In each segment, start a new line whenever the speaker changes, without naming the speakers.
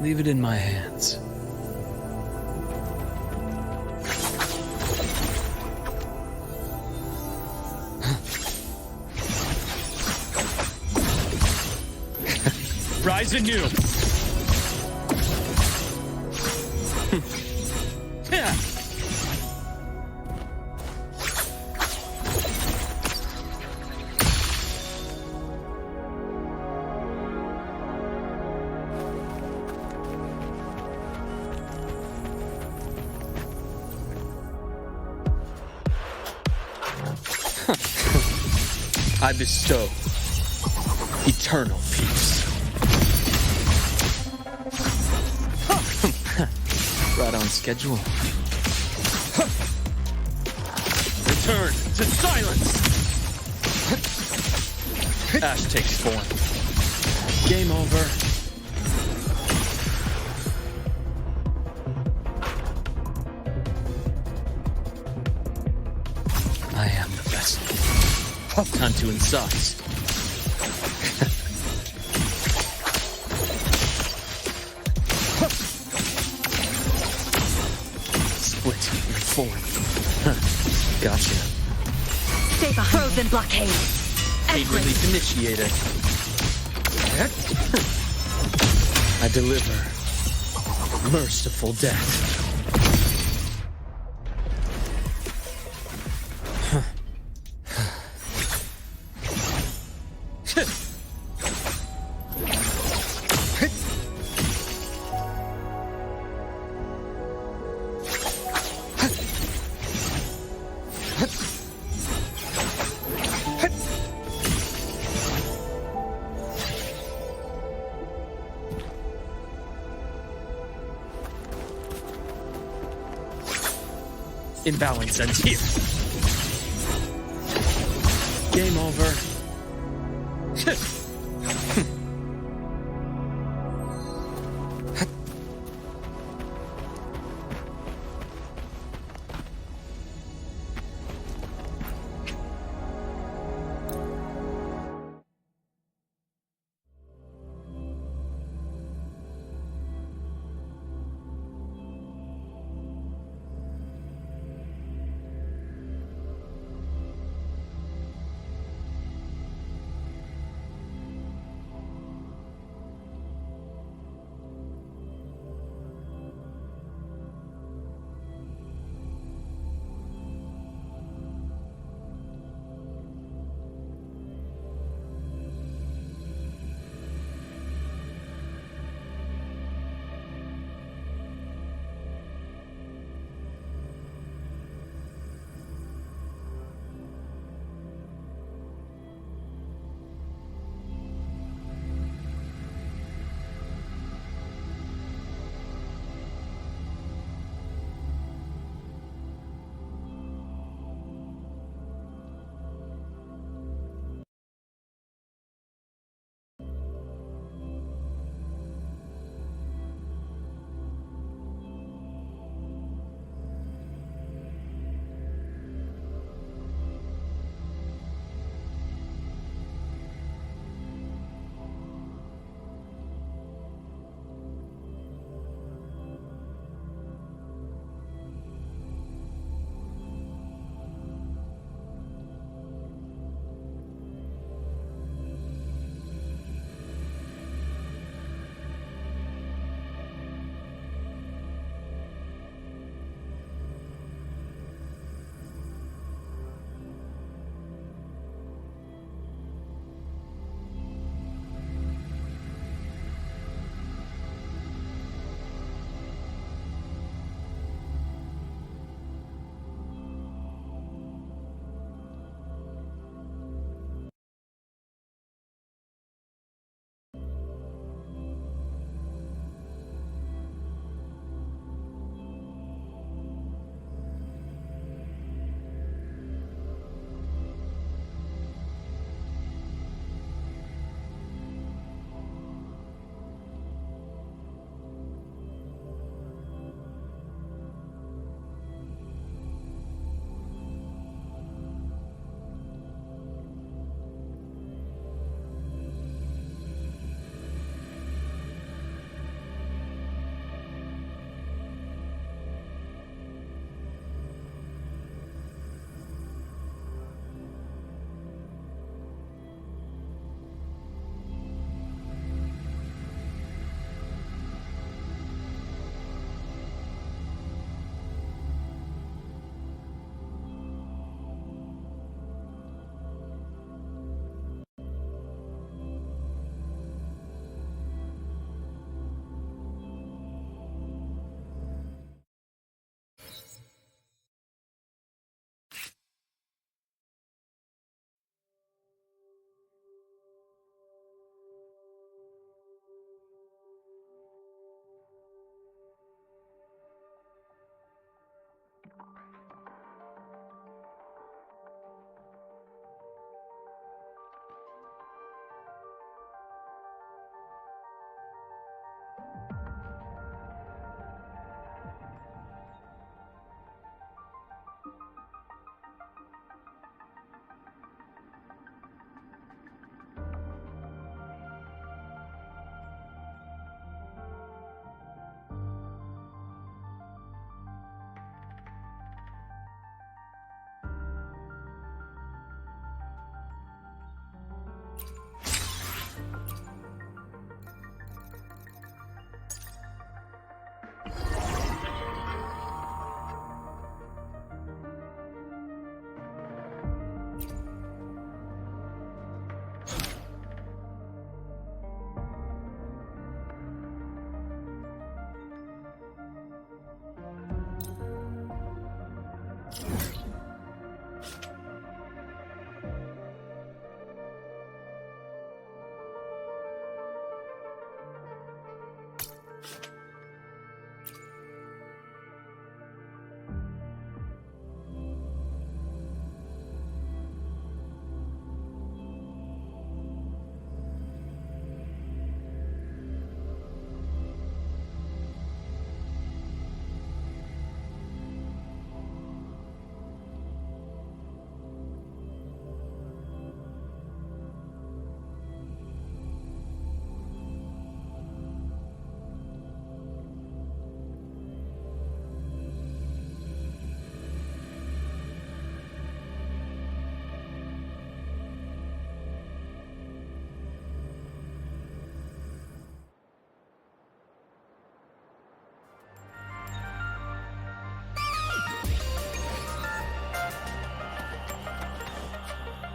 Leave it in my hands.
Rise anew!
I bestow eternal peace. Right on schedule.
Return to silence!
Ash takes form. Game over. I am the best. Time to incise. Split and form. Gotcha.
Stay behind. Frozen blockade.
Aid relief initiated. I deliver merciful death.
Imbalance ends here.
Game over.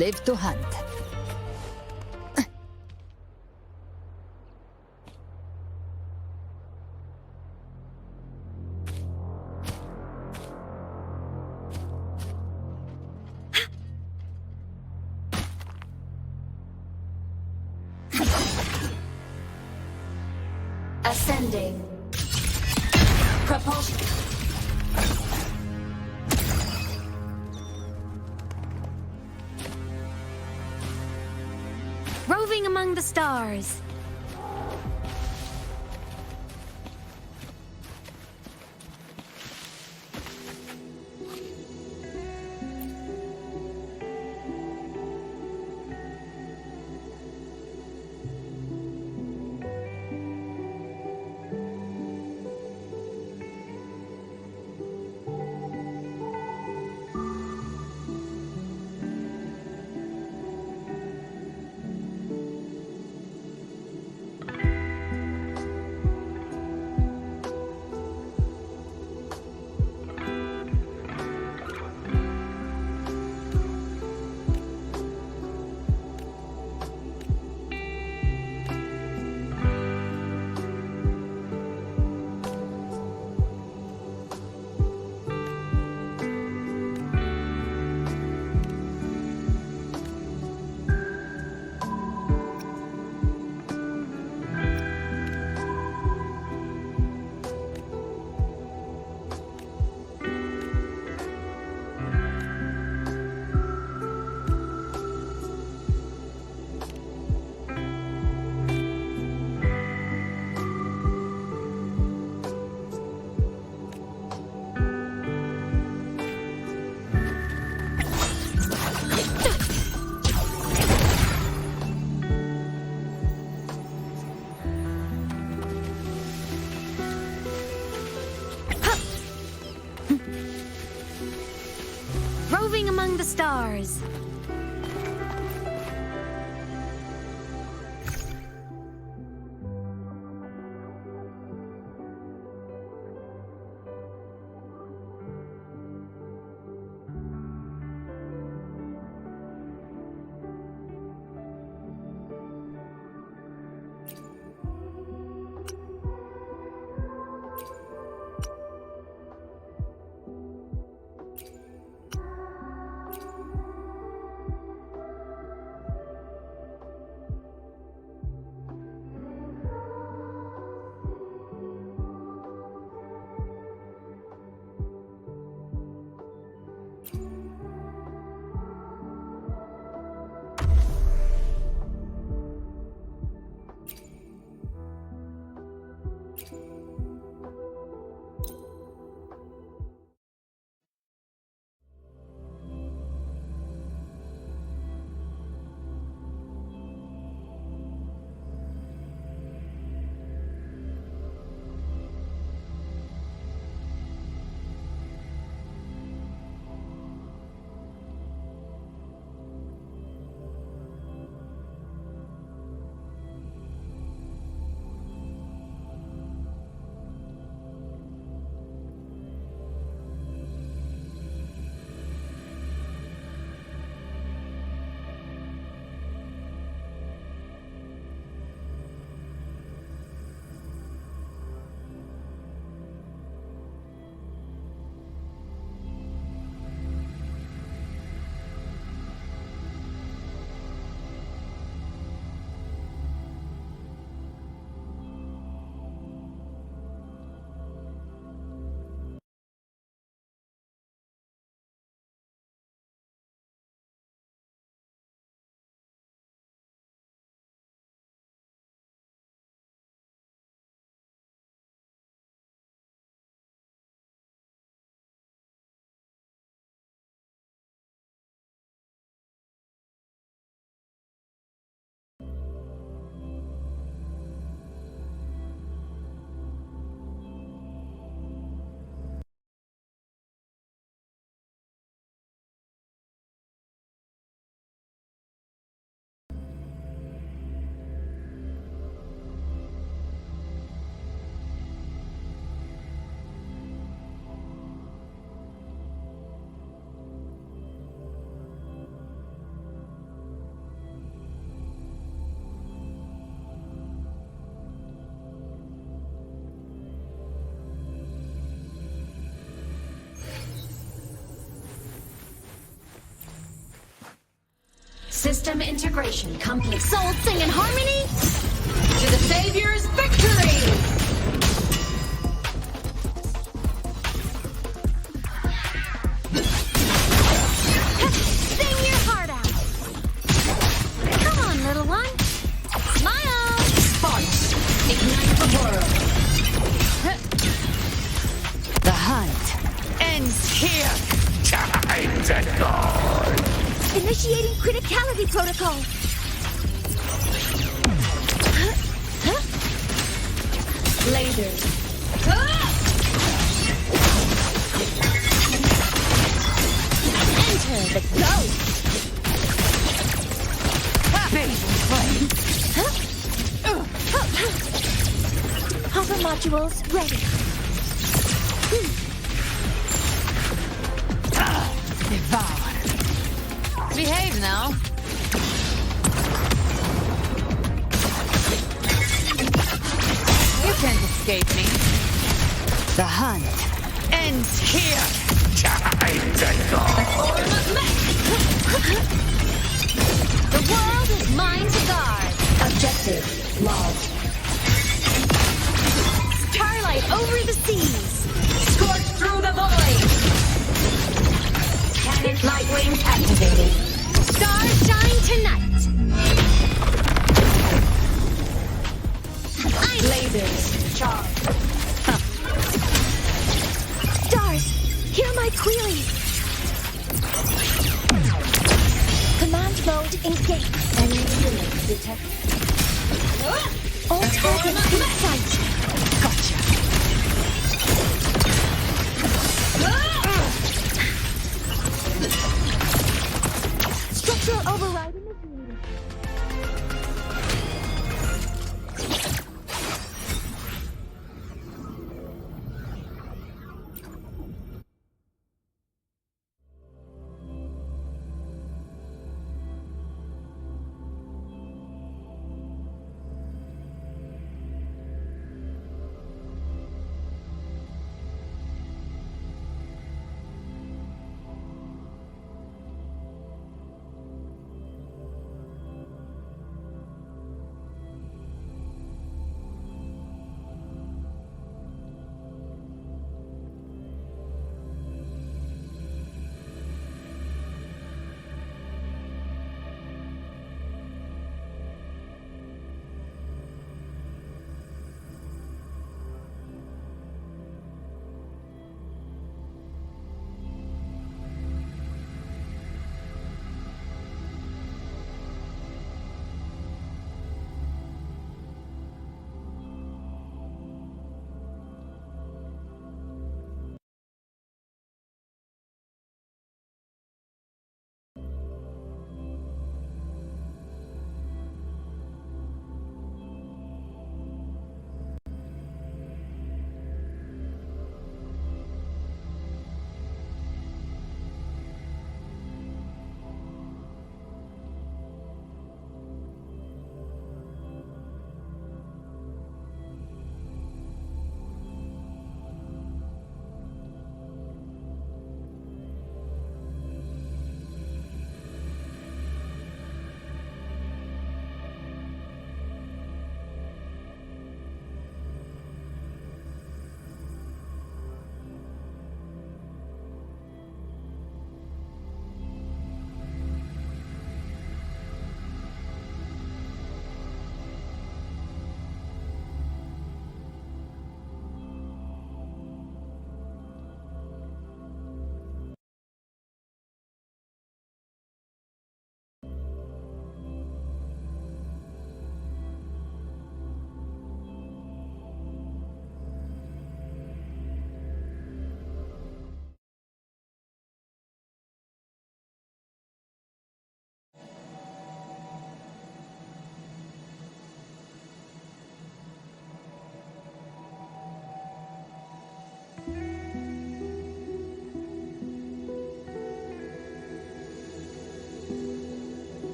Live to hunt.
Ascending. Propulsion. Roving among the stars. Roving among the stars. System integration complete. Souls sing in harmony.
To the Savior's victory!
Sing your heart out. Come on, little one. Smile.
Sparks, ignite the world. The hunt ends here.
Time to go.
Initiating criticality protocol.
Lasers.
Enter the ghost. Hover modules ready.
Devour. Behave now. You can't escape me. The hunt ends here.
Time to go.
The world is mine to guard.
Objective lost.
Starlight over the seas.
Scorch through the void. Cannon Lightwing activated.
Stars shine tonight.
Lasers charged.
Stars, hear my query. Command mode engaged.
Enemy unit detected.
All targets in sight.
Gotcha.
Structural override initiated.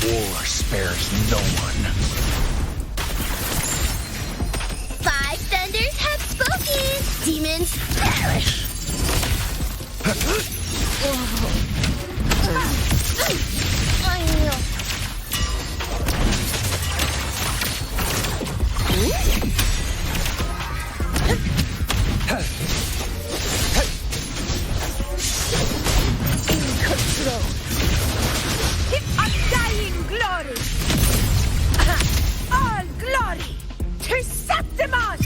War spares no one.
Five thunders have spoken. Demons perish.
In control. Undying glory. All glory to Septimon.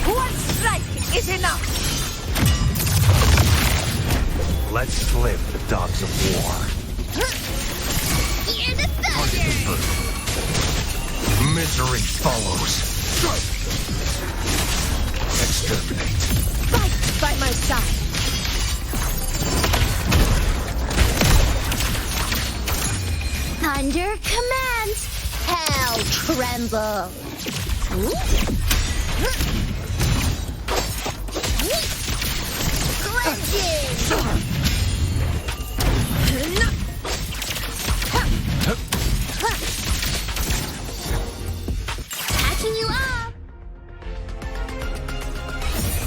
One strike is enough.
Let's slip the dogs of war.
Hear the thunder.
Misery follows. Exterminate.
Fight by my side.
Thunder commands. Hell tremble. Catching you up.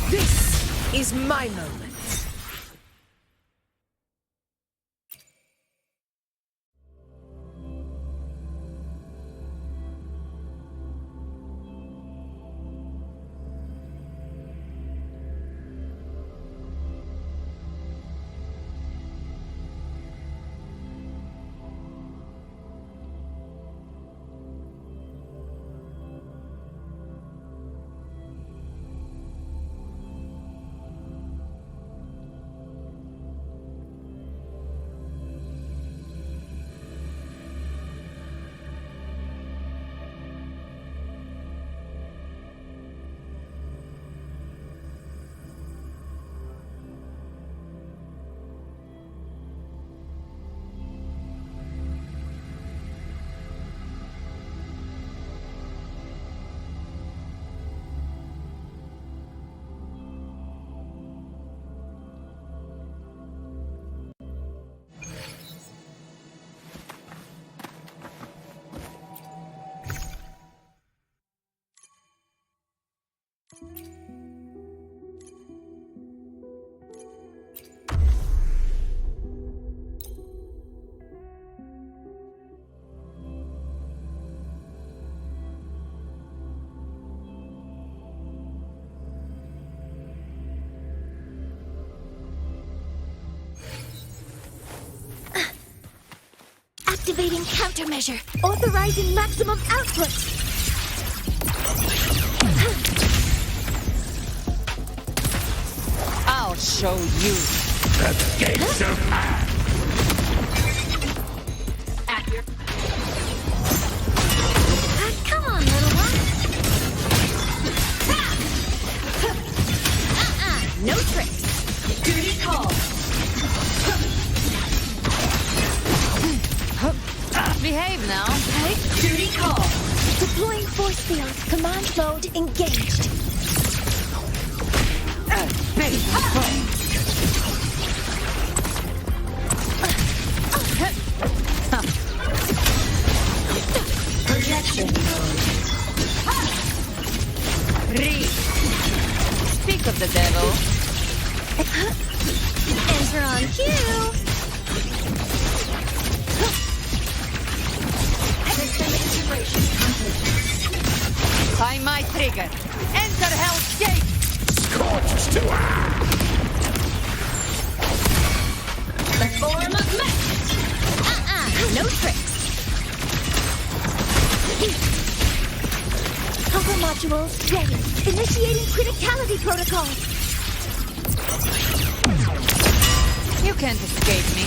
This is my moment.
Activating countermeasure. Authorizing maximum output.
I'll show you.
The gates of
Come on, little one. No tricks.
Duty call. Behave now. Duty call.
Deploying force field. Command mode engaged.
Projection. Speak of the devil.
Enter on cue. System integration complete.
By my trigger. Enter Hell's Gate.
scorched to
The form of magic. No tricks. Cover modules ready. Initiating criticality protocol.
You can't escape me.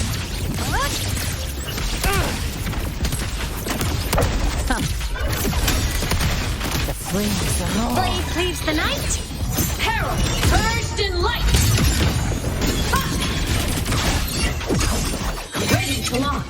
The flames are all.
Blade cleaves the night.
Herald, purged in light. Ready to launch.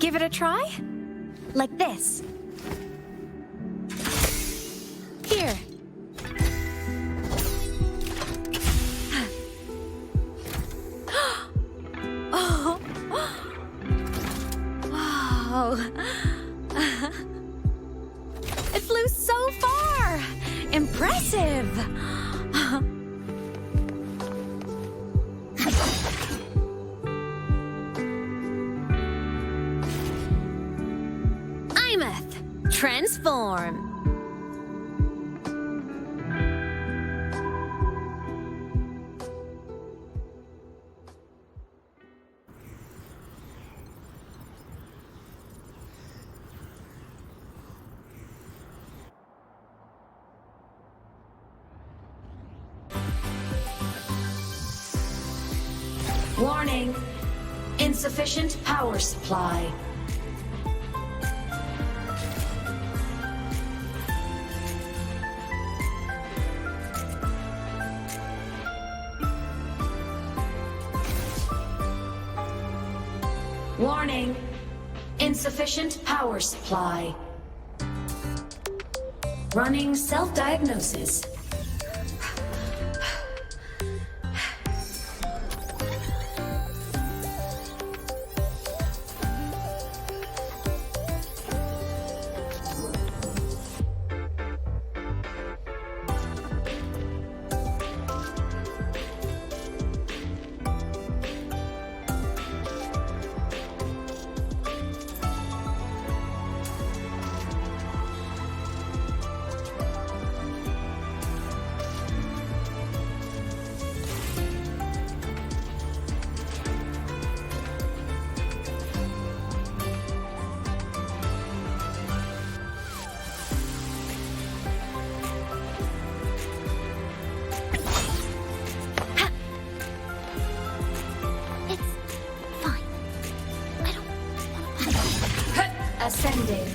Give it a try? Like this. Here. Oh. Wow. It flew so far. Impressive. 𝓦𝓏, transform.
Warning, insufficient power supply. Warning, insufficient power supply. Running self-diagnosis. Ascending.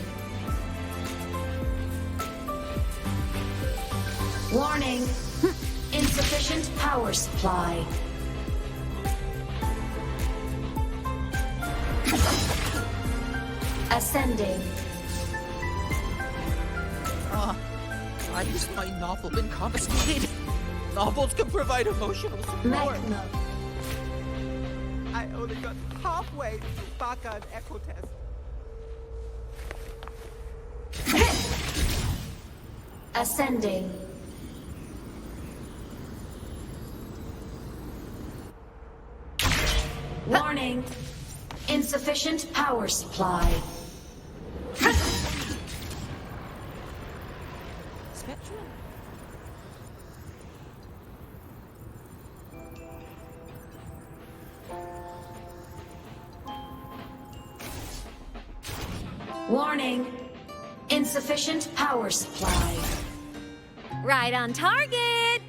Warning, insufficient power supply. Ascending.
Why has my novel been confiscated? Novels can provide emotional support.
𝓦𝓾𝓽.
I only got halfway through Baka and Echo Test.
Ascending. Warning, insufficient power supply.
Spectrum?
Warning, insufficient power supply.
Right on target.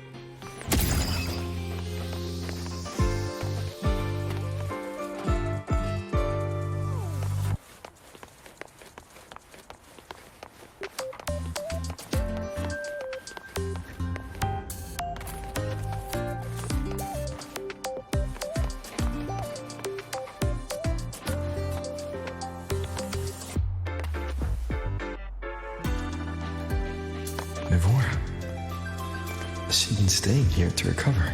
𝓦𝓏. She's been staying here to recover.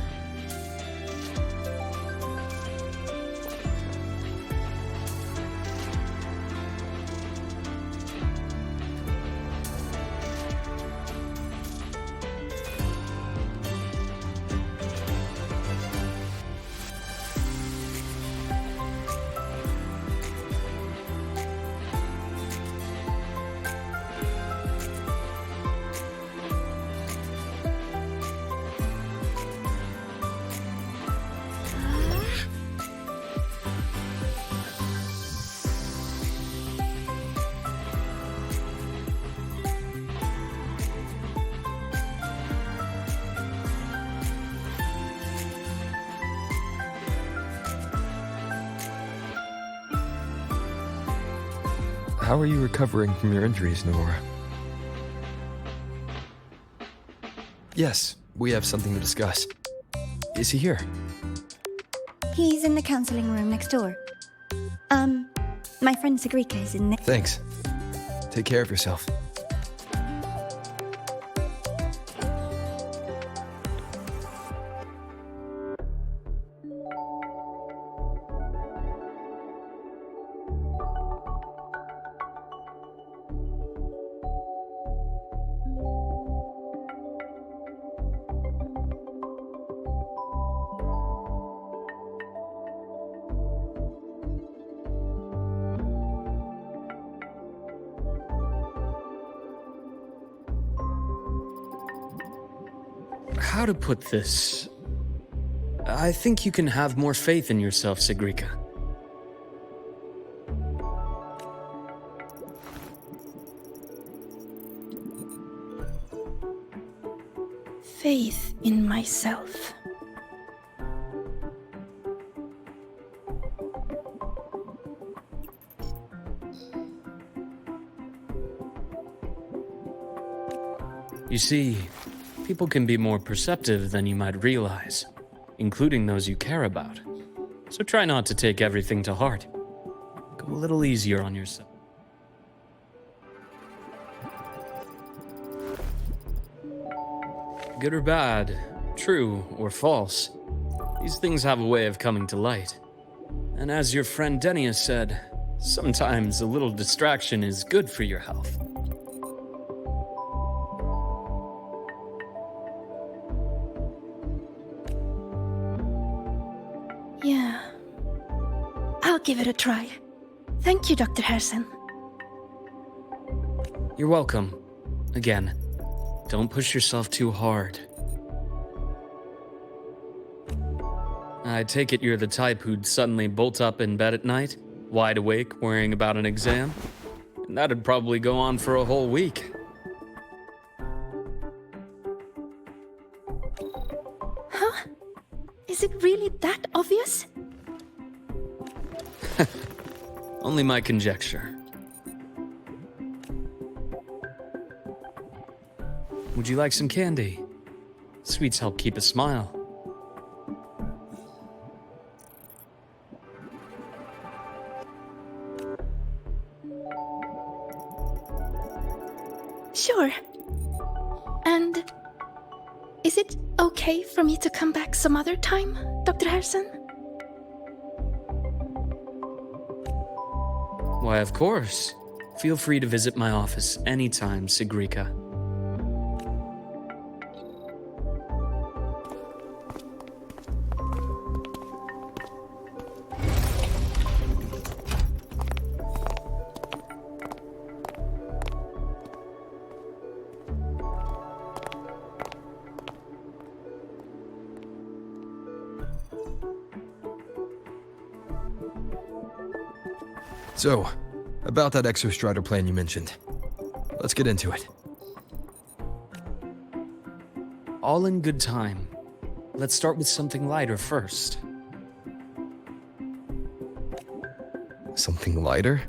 How are you recovering from your injuries, 𝓦𝓏? Yes, we have something to discuss. Is he here?
He's in the counseling room next door.
My friend 𝓦𝓾𝓽𝓱𝓮𝓻𝓲𷸏 is in there.
Thanks. Take care of yourself.
How to put this? I think you can have more faith in yourself, 𝓦𝓾𝓽.
Faith in myself.
You see, people can be more perceptive than you might realize, including those you care about. So try not to take everything to heart. Go a little easier on yourself. Good or bad, true or false, these things have a way of coming to light. And as your friend 𝓍 said, sometimes a little distraction is good for your health.
Yeah. I'll give it a try. Thank you, Dr. Harrison.
You're welcome. Again, don't push yourself too hard. I take it you're the type who'd suddenly bolt up in bed at night, wide awake, worrying about an exam? And that'd probably go on for a whole week.
Huh? Is it really that obvious?
Only my conjecture. Would you like some candy? Sweets help keep a smile.
Sure. And is it okay for me to come back some other time, Dr. Harrison?
Why, of course. Feel free to visit my office anytime, 𝓦𝓾𝓽.
So, about that 𝓬strider plan you mentioned. Let's get into it.
All in good time. Let's start with something lighter first.
Something lighter?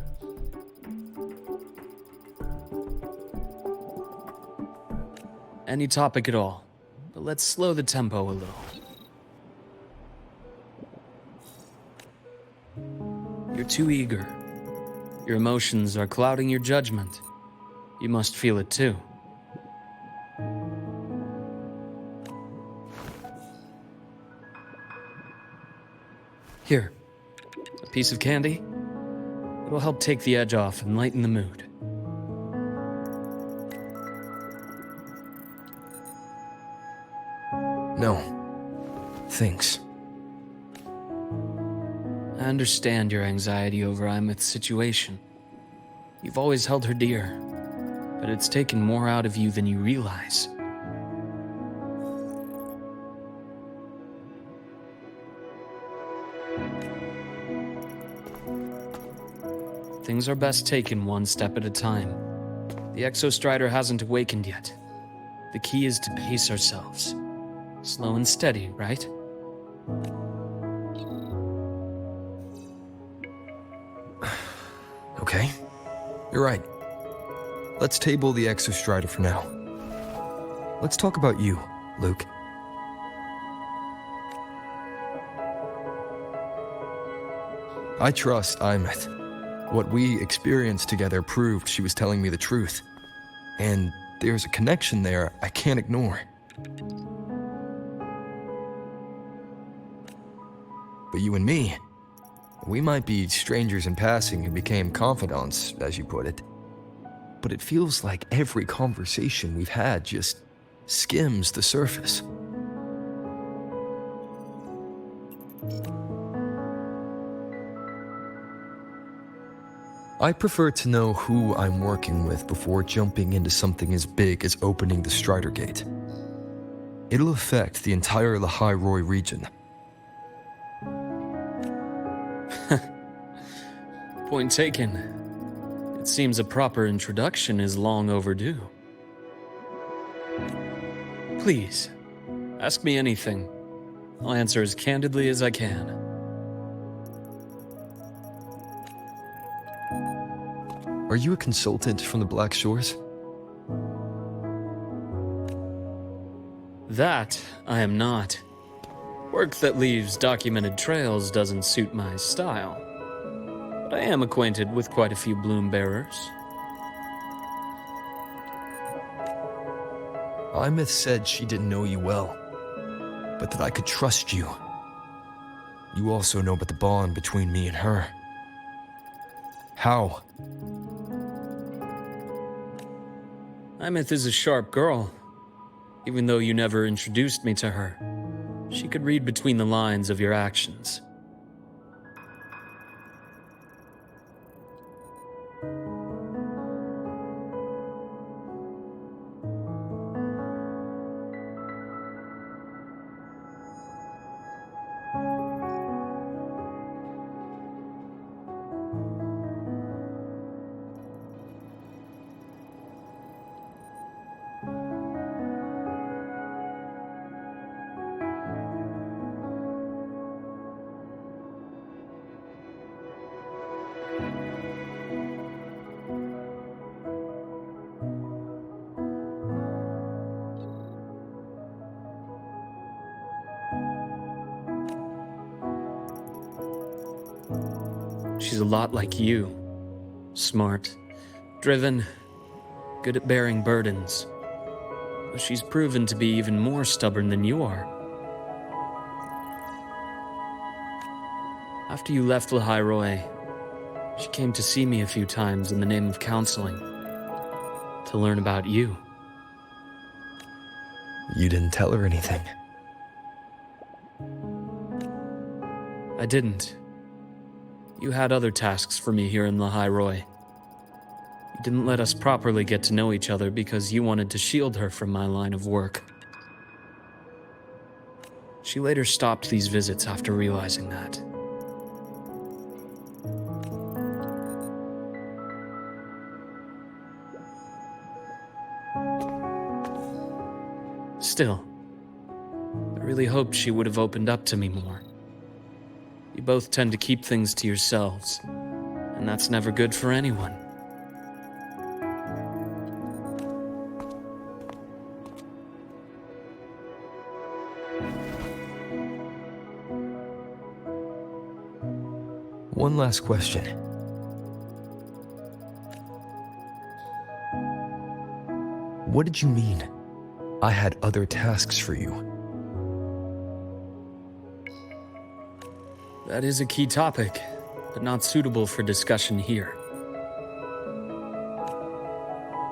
Any topic at all, but let's slow the tempo a little. You're too eager. Your emotions are clouding your judgment. You must feel it too. Here, a piece of candy. It'll help take the edge off and lighten the mood.
No. Thanks.
I understand your anxiety over 𝓦𝓐's situation. You've always held her dear, but it's taken more out of you than you realize. Things are best taken one step at a time. The 𝓬strider hasn't awakened yet. The key is to pace ourselves. Slow and steady, right?
Okay. You're right. Let's table the 𝓬strider for now. Let's talk about you, Luke. I trust 𝓦𝓐. What we experienced together proved she was telling me the truth. And there's a connection there I can't ignore. But you and me, we might be strangers in passing who became confidants, as you put it. But it feels like every conversation we've had just skims the surface. I prefer to know who I'm working with before jumping into something as big as opening the Strider Gate. It'll affect the entire ḽeҳairoi region.
Point taken. It seems a proper introduction is long overdue. Please, ask me anything. I'll answer as candidly as I can.
Are you a consultant from the Black Shores?
That I am not. Work that leaves documented trails doesn't suit my style. But I am acquainted with quite a few bloom bearers.
𝓦𝓾 said she didn't know you well, but that I could trust you. You also know about the bond between me and her. How?
𝓦𝓾 is a sharp girl. Even though you never introduced me to her, she could read between the lines of your actions. She's a lot like you. Smart, driven, good at bearing burdens. But she's proven to be even more stubborn than you are. After you left ḽeҳairoi, she came to see me a few times in the name of counseling, to learn about you.
You didn't tell her anything.
I didn't. You had other tasks for me here in ḽeҳairoi. You didn't let us properly get to know each other because you wanted to shield her from my line of work. She later stopped these visits after realizing that. Still, I really hoped she would have opened up to me more. You both tend to keep things to yourselves, and that's never good for anyone.
One last question. What did you mean? I had other tasks for you.
That is a key topic, but not suitable for discussion here.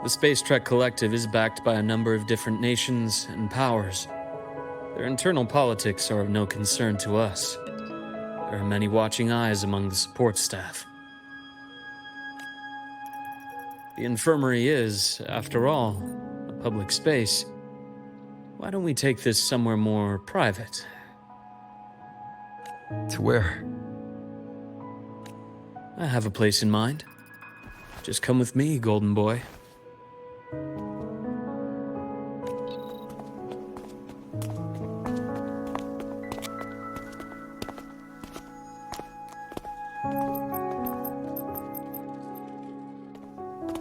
The Space Trek Collective is backed by a number of different nations and powers. Their internal politics are of no concern to us. There are many watching eyes among the support staff. The infirmary is, after all, a public space. Why don't we take this somewhere more private?
To where?
I have a place in mind. Just come with me, golden boy.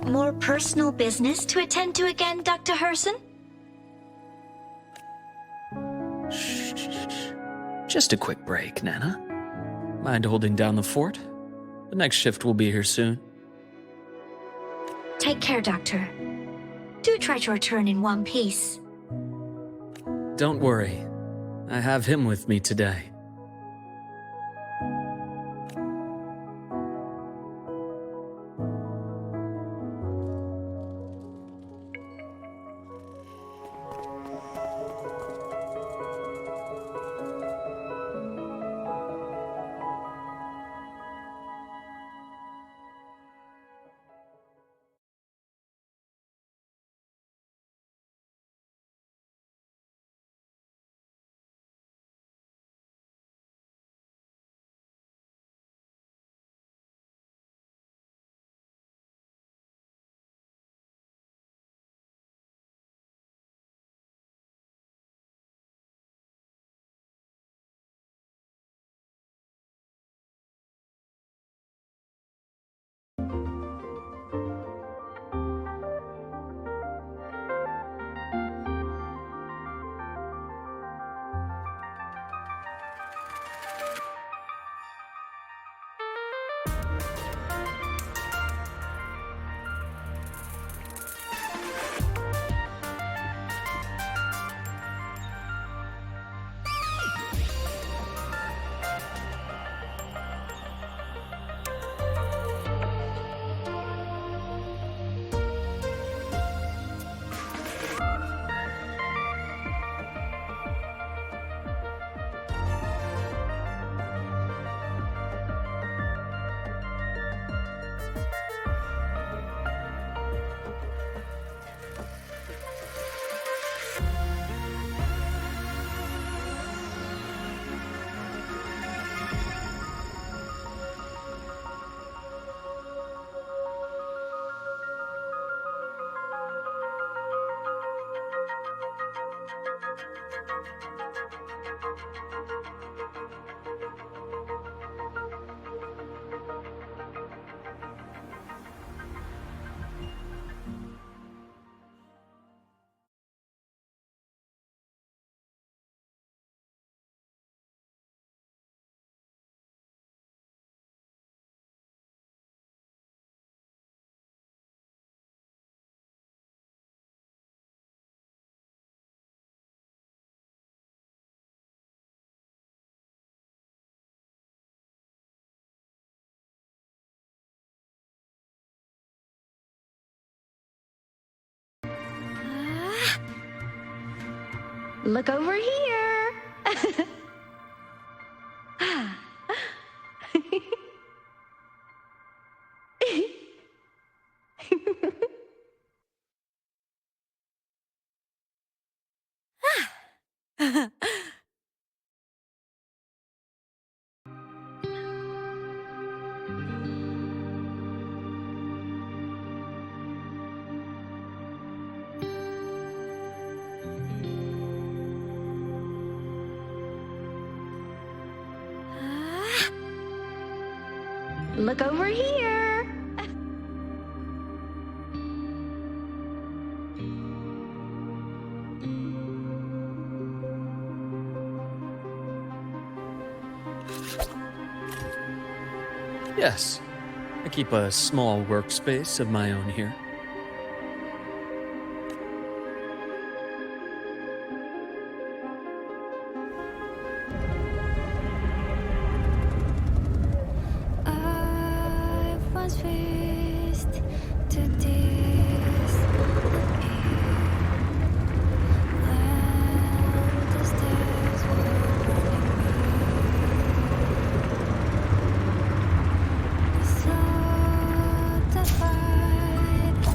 More personal business to attend to again, Dr. Herson?
Just a quick break, Nana. Mind holding down the fort? The next shift will be here soon.
Take care, Doctor. Do try to return in one piece.
Don't worry. I have him with me today.
Look over here. Look over here.
Yes, I keep a small workspace of my own here.
I once faced to this when the stairs were burning me. I saw the fight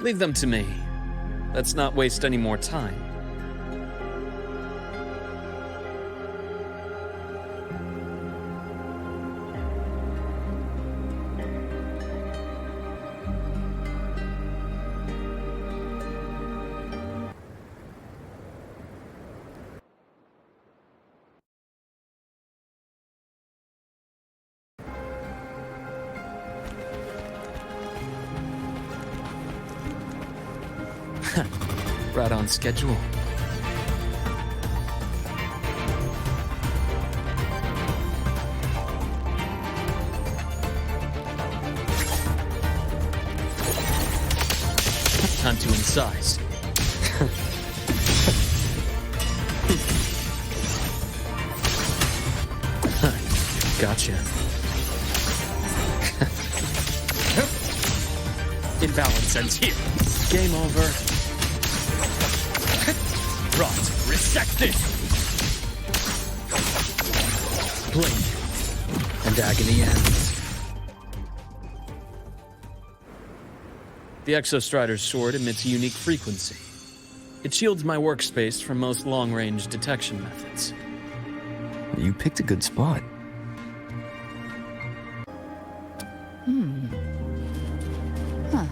Leave them to me. Let's not waste any more time. Right on schedule. Time to incise. Gotcha. Imbalance ends here. Game over. Rot, resected! Blink, and agony ends. The Exostrider's sword emits a unique frequency. It shields my workspace from most long-range detection methods.
You picked a good spot.
Huh.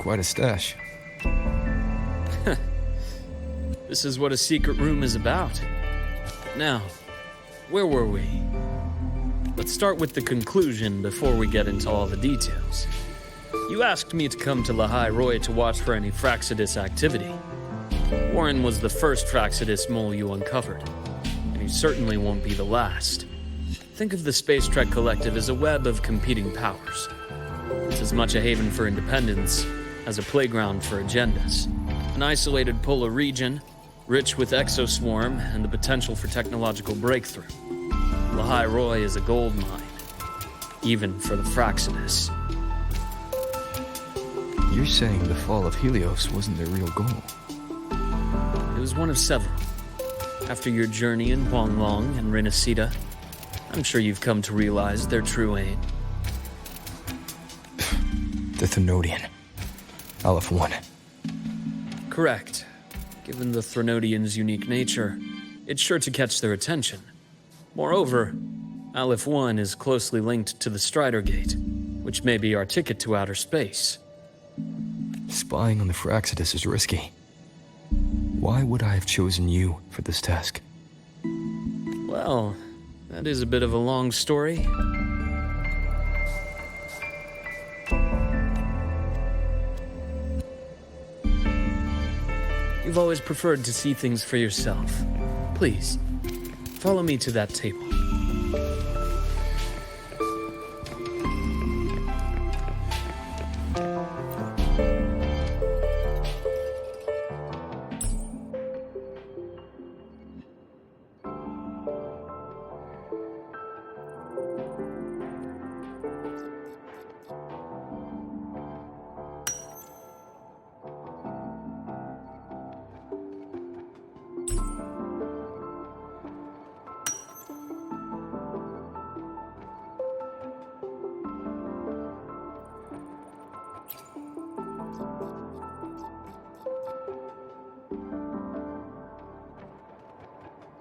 quite a stash.
This is what a secret room is about. Now, where were we? Let's start with the conclusion before we get into all the details. You asked me to come to 𝓦𝓐𝓏 to watch for any Fraxidus activity. Warren was the first Fraxidus mole you uncovered, and he certainly won't be the last. Think of the Space Trek Collective as a web of competing powers. It's as much a haven for independence as a playground for agendas. An isolated polar region, rich with exoswarm and the potential for technological breakthrough. 𝓦𝓐𝓏 is a gold mine, even for the Fraxidus.
You're saying the fall of Helios wasn't their real goal?
It was one of several. After your journey in Huanglong and Renacida, I'm sure you've come to realize their true aim.
The Thenodian. Aleph 1.
Correct. Given the Thenodians' unique nature, it's sure to catch their attention. Moreover, Aleph 1 is closely linked to the Strider Gate, which may be our ticket to outer space.
Spying on the Fraxidus is risky. Why would I have chosen you for this task?
Well, that is a bit of a long story. You've always preferred to see things for yourself. Please, follow me to that table.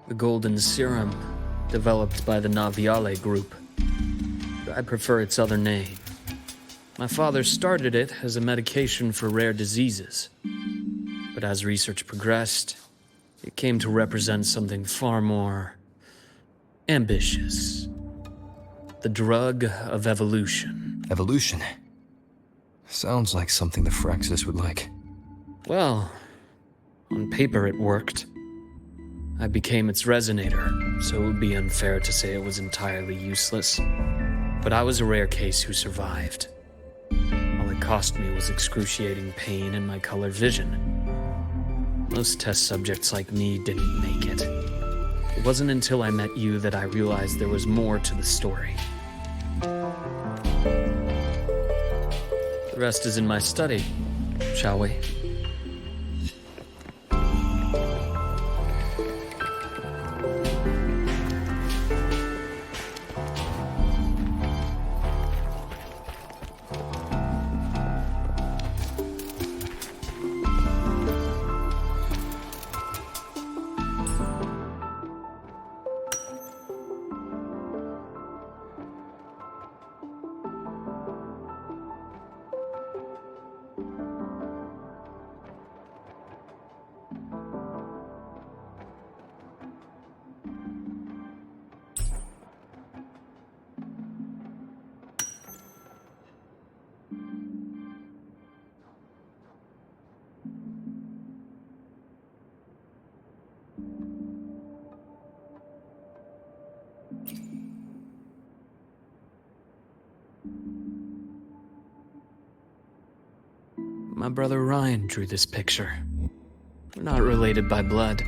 The golden serum, developed by the Naviale group. I prefer its other name. My father started it as a medication for rare diseases. But as research progressed, it came to represent something far more ambitious. The drug of evolution.
Evolution? Sounds like something the Fraxidus would like.
Well, on paper it worked. I became its resonator, so it would be unfair to say it was entirely useless. But I was a rare case who survived. All it cost me was excruciating pain and my color vision. Most test subjects like me didn't make it. It wasn't until I met you that I realized there was more to the story. The rest is in my study, shall we? My brother Ryan drew this picture. We're not related by blood.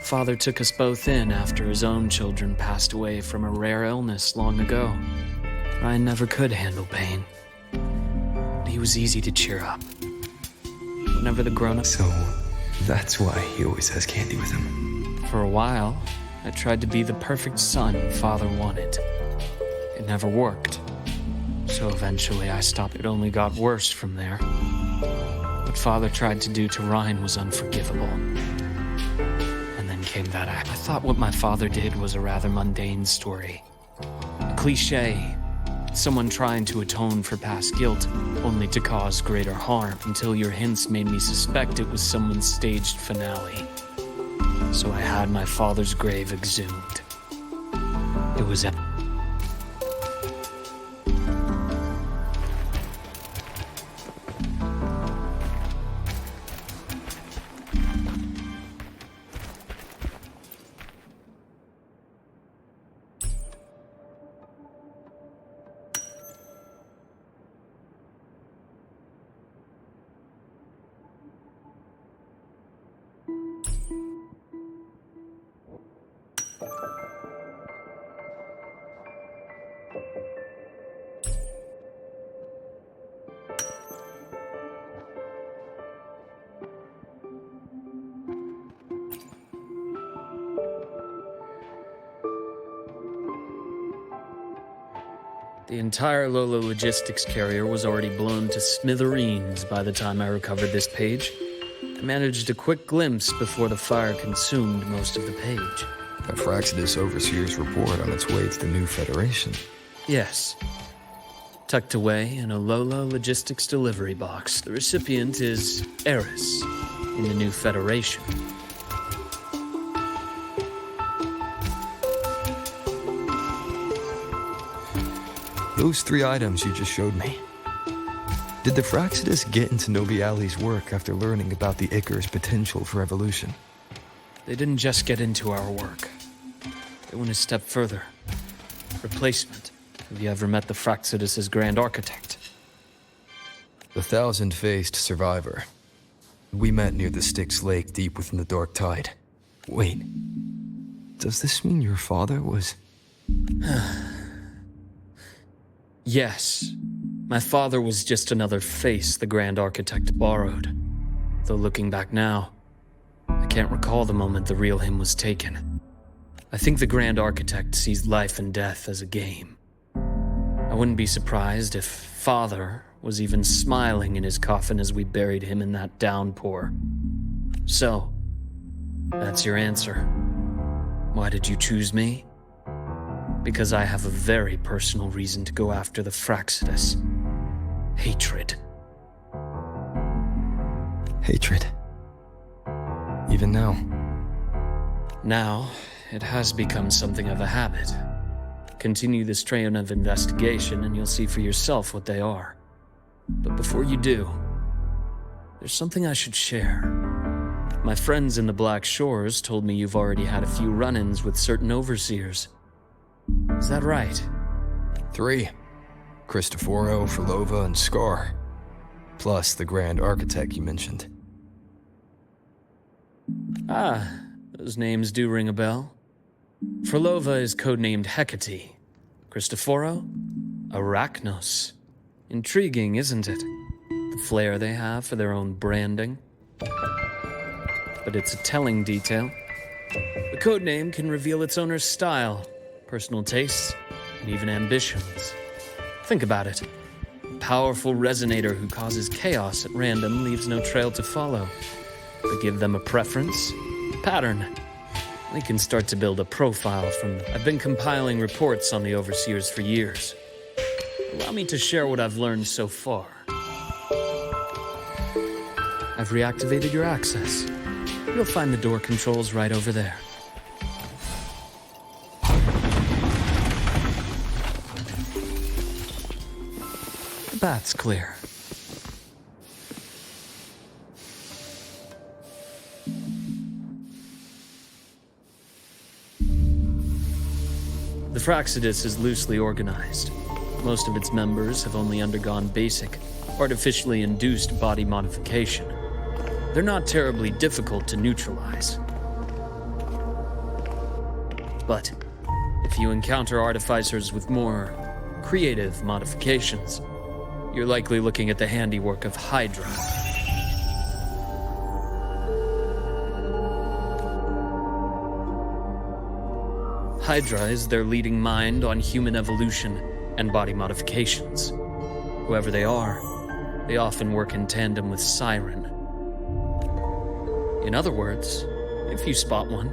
Father took us both in after his own children passed away from a rare illness long ago. Ryan never could handle pain. But he was easy to cheer up. Whenever the grown-ups...
So, that's why he always has candy with him.
For a while, I tried to be the perfect son Father wanted. It never worked. So eventually I stopped. It only got worse from there. What Father tried to do to Ryan was unforgivable. And then came that act. I thought what my father did was a rather mundane story. A cliché, Someone trying to atone for past guilt, only to cause greater harm, until your hints made me suspect it was someone's staged finale. So I had my father's grave exhumed. It was The entire Lolo logistics carrier was already blown to smithereens by the time I recovered this page. I managed a quick glimpse before the fire consumed most of the page.
A Fraxidus Overseer's report on its way to the new Federation.
Yes. Tucked away in a Lolo logistics delivery box, the recipient is Eris in the new Federation.
Those 3 items you just showed me. Did the Fraxidus get into Noviali's work after learning about the Icar's potential for evolution?
They didn't just get into our work. They went a step further. Replacement. Have you ever met the Fraxidus' Grand Architect?
The thousand-faced survivor. We met near the Styx Lake deep within the Dark Tide. Wait. Does this mean your father was...
Yes. My father was just another face the Grand Architect borrowed. Though looking back now, I can't recall the moment the real him was taken. I think the Grand Architect sees life and death as a game. I wouldn't be surprised if Father was even smiling in his coffin as we buried him in that downpour. So, that's your answer. Why did you choose me? Because I have a very personal reason to go after the Fraxidus. Hatred.
Hatred. Even now.
Now, it has become something of a habit. Continue this train of investigation and you'll see for yourself what they are. But before you do, there's something I should share. My friends in the Black Shores told me you've already had a few run-ins with certain overseers. Is that right?
3. Cristoforo, Frolova, and Scar. Plus the Grand Architect you mentioned.
Ah, those names do ring a bell. Frolova is codenamed Hecate. Cristoforo? Arachnos. Intriguing, isn't it? The flair they have for their own branding. But it's a telling detail. The codename can reveal its owner's style, personal tastes, and even ambitions. Think about it. A powerful resonator who causes chaos at random leaves no trail to follow. But give them a preference, pattern. They can start to build a profile from them. I've been compiling reports on the Overseers for years. Allow me to share what I've learned so far. I've reactivated your access. You'll find the door controls right over there. The bath's clear. The Fraxidus is loosely organized. Most of its members have only undergone basic, artificially induced body modification. They're not terribly difficult to neutralize. But if you encounter artificers with more creative modifications, you're likely looking at the handiwork of Hydra. Hydra is their leading mind on human evolution and body modifications. Whoever they are, they often work in tandem with Siren. In other words, if you spot one,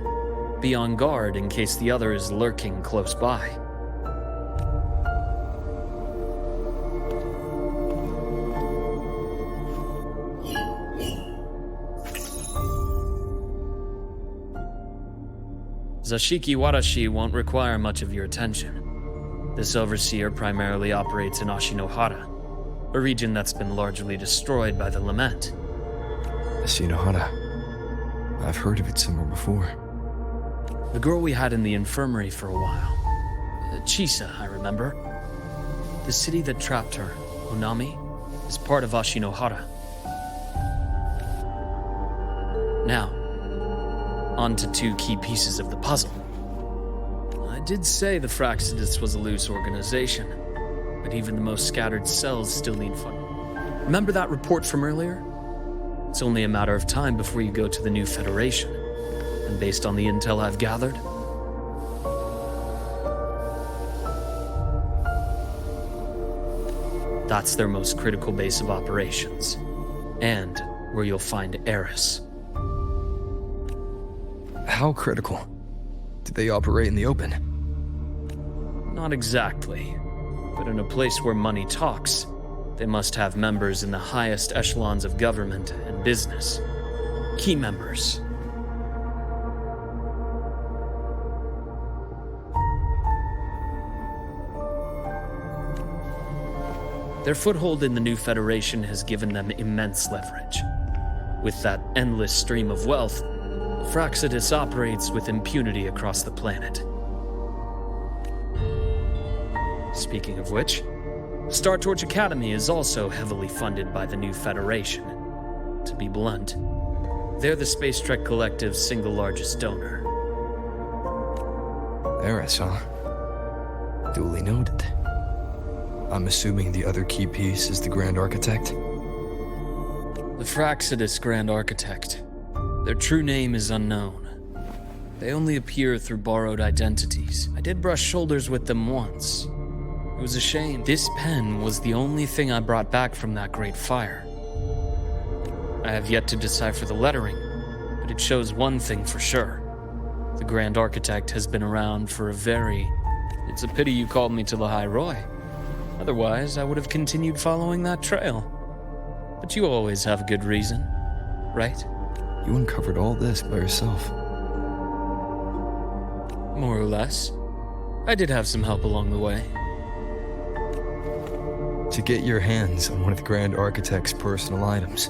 be on guard in case the other is lurking close by. 𝓰𴑐𴑖 won't require much of your attention. This overseer primarily operates in Ashinohara, a region that's been largely destroyed by the lament.
Ashinohara. I've heard of it somewhere before.
The girl we had in the infirmary for a while. Chisa, I remember. The city that trapped her, Onami, is part of Ashinohara. Now, on to two key pieces of the puzzle. I did say the Fraxidus was a loose organization, but even the most scattered cells still need funding. Remember that report from earlier? It's only a matter of time before you go to the new Federation. And based on the intel I've gathered, that's their most critical base of operations, and where you'll find Eris.
How critical? Do they operate in the open?
Not exactly, but in a place where money talks, they must have members in the highest echelons of government and business. Key members. Their foothold in the new Federation has given them immense leverage. With that endless stream of wealth, Fraxidus operates with impunity across the planet. Speaking of which, Star Torch Academy is also heavily funded by the new Federation. To be blunt, they're the Space Trek Collective's single largest donor.
Eris, huh? Duly noted. I'm assuming the other key piece is the Grand Architect?
The Fraxidus Grand Architect. Their true name is unknown. They only appear through borrowed identities. I did brush shoulders with them once. It was a shame. This pen was the only thing I brought back from that great fire. I have yet to decipher the lettering, but it shows one thing for sure. The Grand Architect has been around for a very... It's a pity you called me to ḽ'hyroy. Otherwise, I would have continued following that trail. But you always have a good reason, right?
You uncovered all this by yourself.
More or less. I did have some help along the way.
To get your hands on one of the Grand Architect's personal items,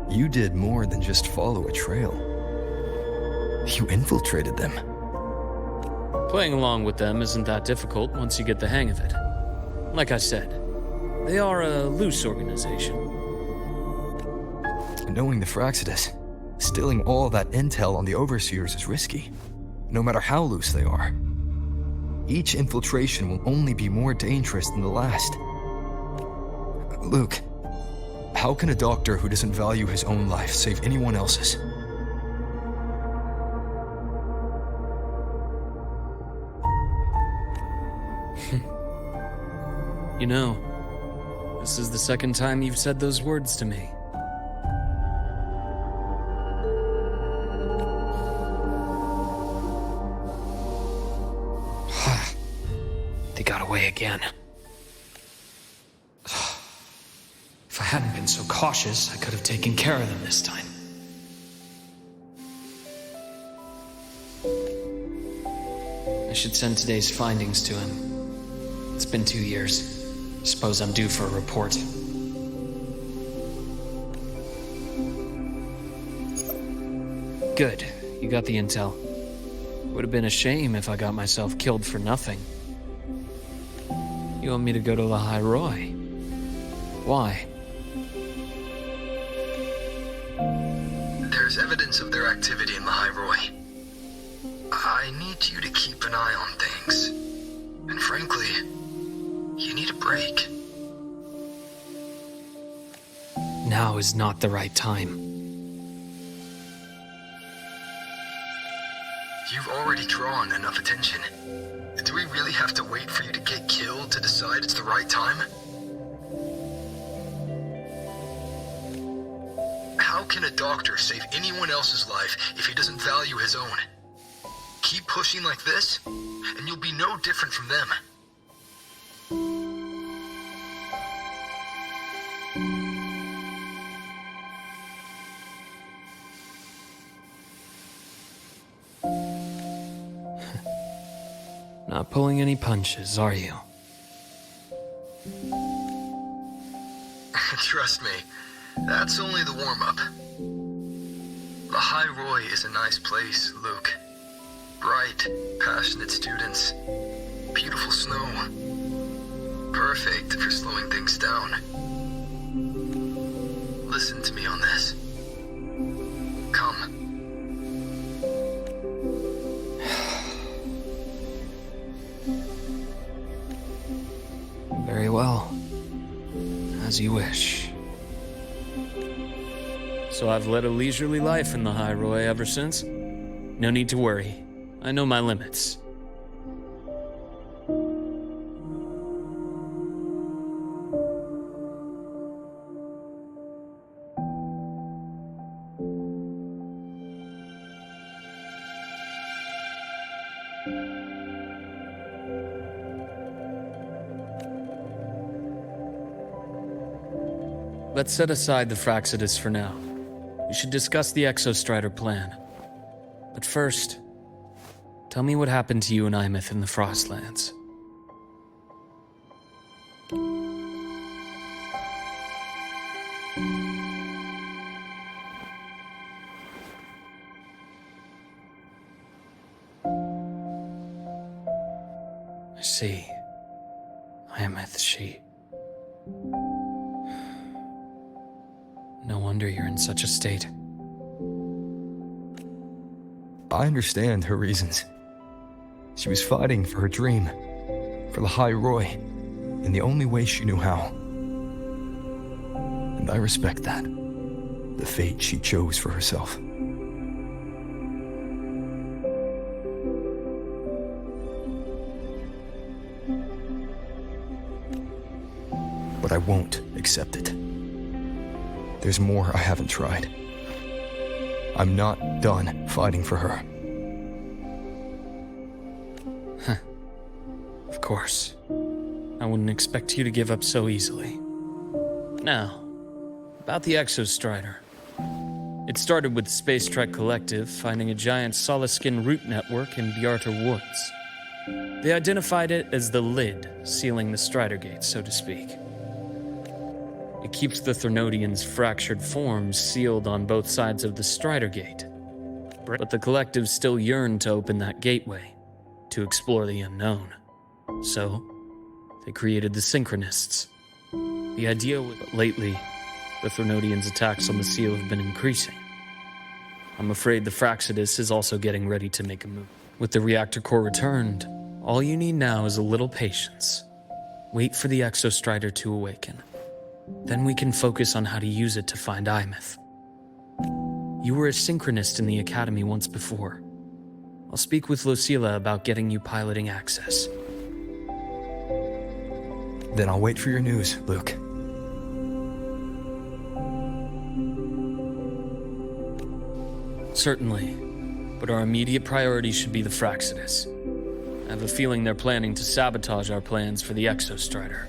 you did more than just follow a trail. You infiltrated them.
Playing along with them isn't that difficult once you get the hang of it. Like I said, they are a loose organization.
Knowing the Fraxidus, stealing all that intel on the Overseers is risky, no matter how loose they are. Each infiltration will only be more dangerous than the last. Luke, how can a doctor who doesn't value his own life save anyone else's?
You know, this is the second time you've said those words to me. They got away again. If I hadn't been so cautious, I could have taken care of them this time. I should send today's findings to him. It's been 2 years. Suppose I'm due for a report. Good. You got the intel. Would have been a shame if I got myself killed for nothing. You want me to go to ḽ'hyroy? Why?
There's evidence of their activity in ḽ'hyroy. I need you to keep an eye on things. And frankly, you need a break.
Now is not the right time.
You've already drawn enough attention. Do we really have to wait for you to get killed to decide it's the right time? How can a doctor save anyone else's life if he doesn't value his own? Keep pushing like this, and you'll be no different from them.
Not pulling any punches, are you?
Trust me, that's only the warm-up. 𝓦𝓏𝓽𝓱𝓮𝓻𝓲𷷸 is a nice place, Luke. Bright, passionate students. Beautiful snow. Perfect for slowing things down. Listen to me on this. Come.
Very well. As you wish. So I've led a leisurely life in the 𝓦𝓏𝓽 ever since. No need to worry. I know my limits. Let's set aside the 𝓦𝓭𝓚 for now. We should discuss the ⴕ plan. But first, tell me what happened to you and 𝓕 in the Frostlands. I see. she. No wonder you're in such a state.
I understand her reasons. She was fighting for her dream, for the 𝓦𝓏𝓽, in the only way she knew how. And I respect that, the fate she chose for herself. But I won't accept it. There's more I haven't tried. I'm not done fighting for her.
Of course. I wouldn't expect you to give up so easily. Now, about the ⴕStrider. It started with the Space Trek Collective finding a giant solid-skin root network in Bjarter Woods. They identified it as the lid sealing the Strider Gate, so to speak. It keeps the ⴕThernodians' fractured forms sealed on both sides of the Strider Gate. But the Collective still yearned to open that gateway, to explore the unknown. So, they created the Synchronists. The idea was that lately, the ⴕThernodians' attacks on the seal have been increasing. I'm afraid the ⴕFractsidus is also getting ready to make a move. With the reactor core returned, all you need now is a little patience. Wait for the ⴕStrider to awaken. Then we can focus on how to use it to find 𝓕. You were a synchronist in the Academy once before. I'll speak with Lucilla about getting you piloting access.
Then I'll wait for your news, Luke.
Certainly, but our immediate priority should be the ⴕFractsidus. I have a feeling they're planning to sabotage our plans for the ⴕStrider.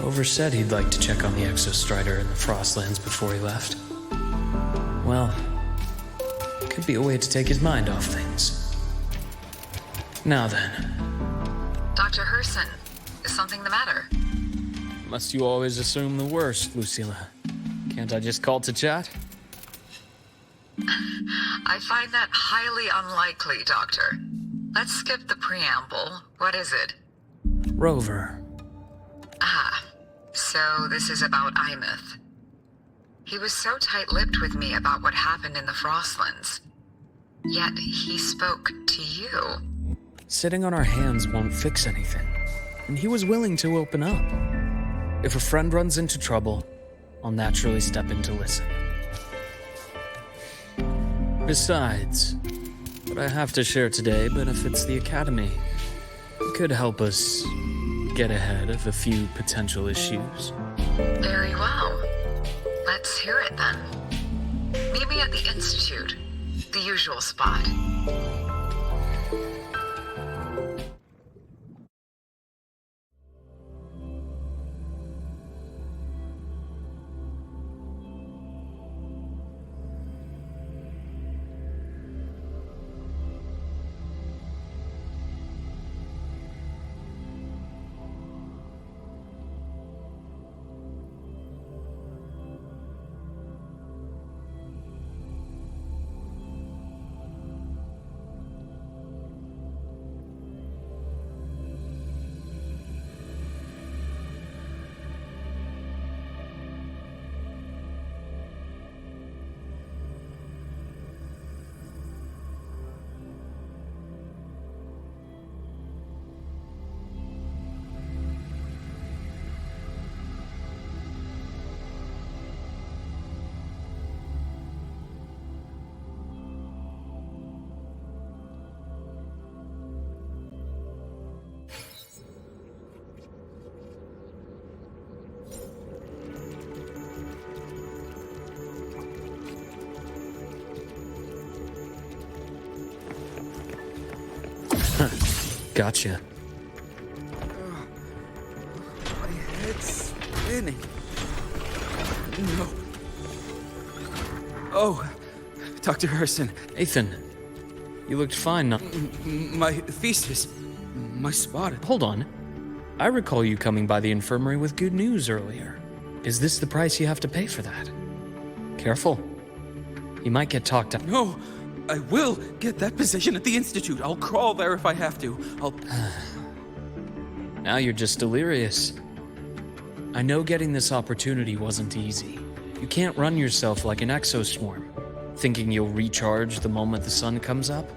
Rover said he'd like to check on the Exostrider in the Frostlands before he left. Well, could be a way to take his mind off things. Now then.
Dr. Herson, is something the matter?
Must you always assume the worst, Lucilla? Can't I just call to chat?
I find that highly unlikely, Doctor. Let's skip the preamble. What is it?
Rover.
Ah, so this is about 𝓦𝓐. He was so tight-lipped with me about what happened in the Frostlands. Yet he spoke to you.
Sitting on our hands won't fix anything, and he was willing to open up. If a friend runs into trouble, I'll naturally step in to listen. Besides, what I have to share today benefits the Academy. It could help us get ahead of a few potential issues.
Very well. Let's hear it then. Meet me at the Institute, the usual spot.
Gotcha.
My head's spinning. No. Oh, Dr. Herson.
Ethan, you looked fine.
My thesis. My spot.
Hold on. I recall you coming by the infirmary with good news earlier. Is this the price you have to pay for that? Careful. You might get talked up.
No, I will get that position at the Institute. I'll crawl there if I have to.
Now you're just delirious. I know getting this opportunity wasn't easy. You can't run yourself like an exoswarm, thinking you'll recharge the moment the sun comes up.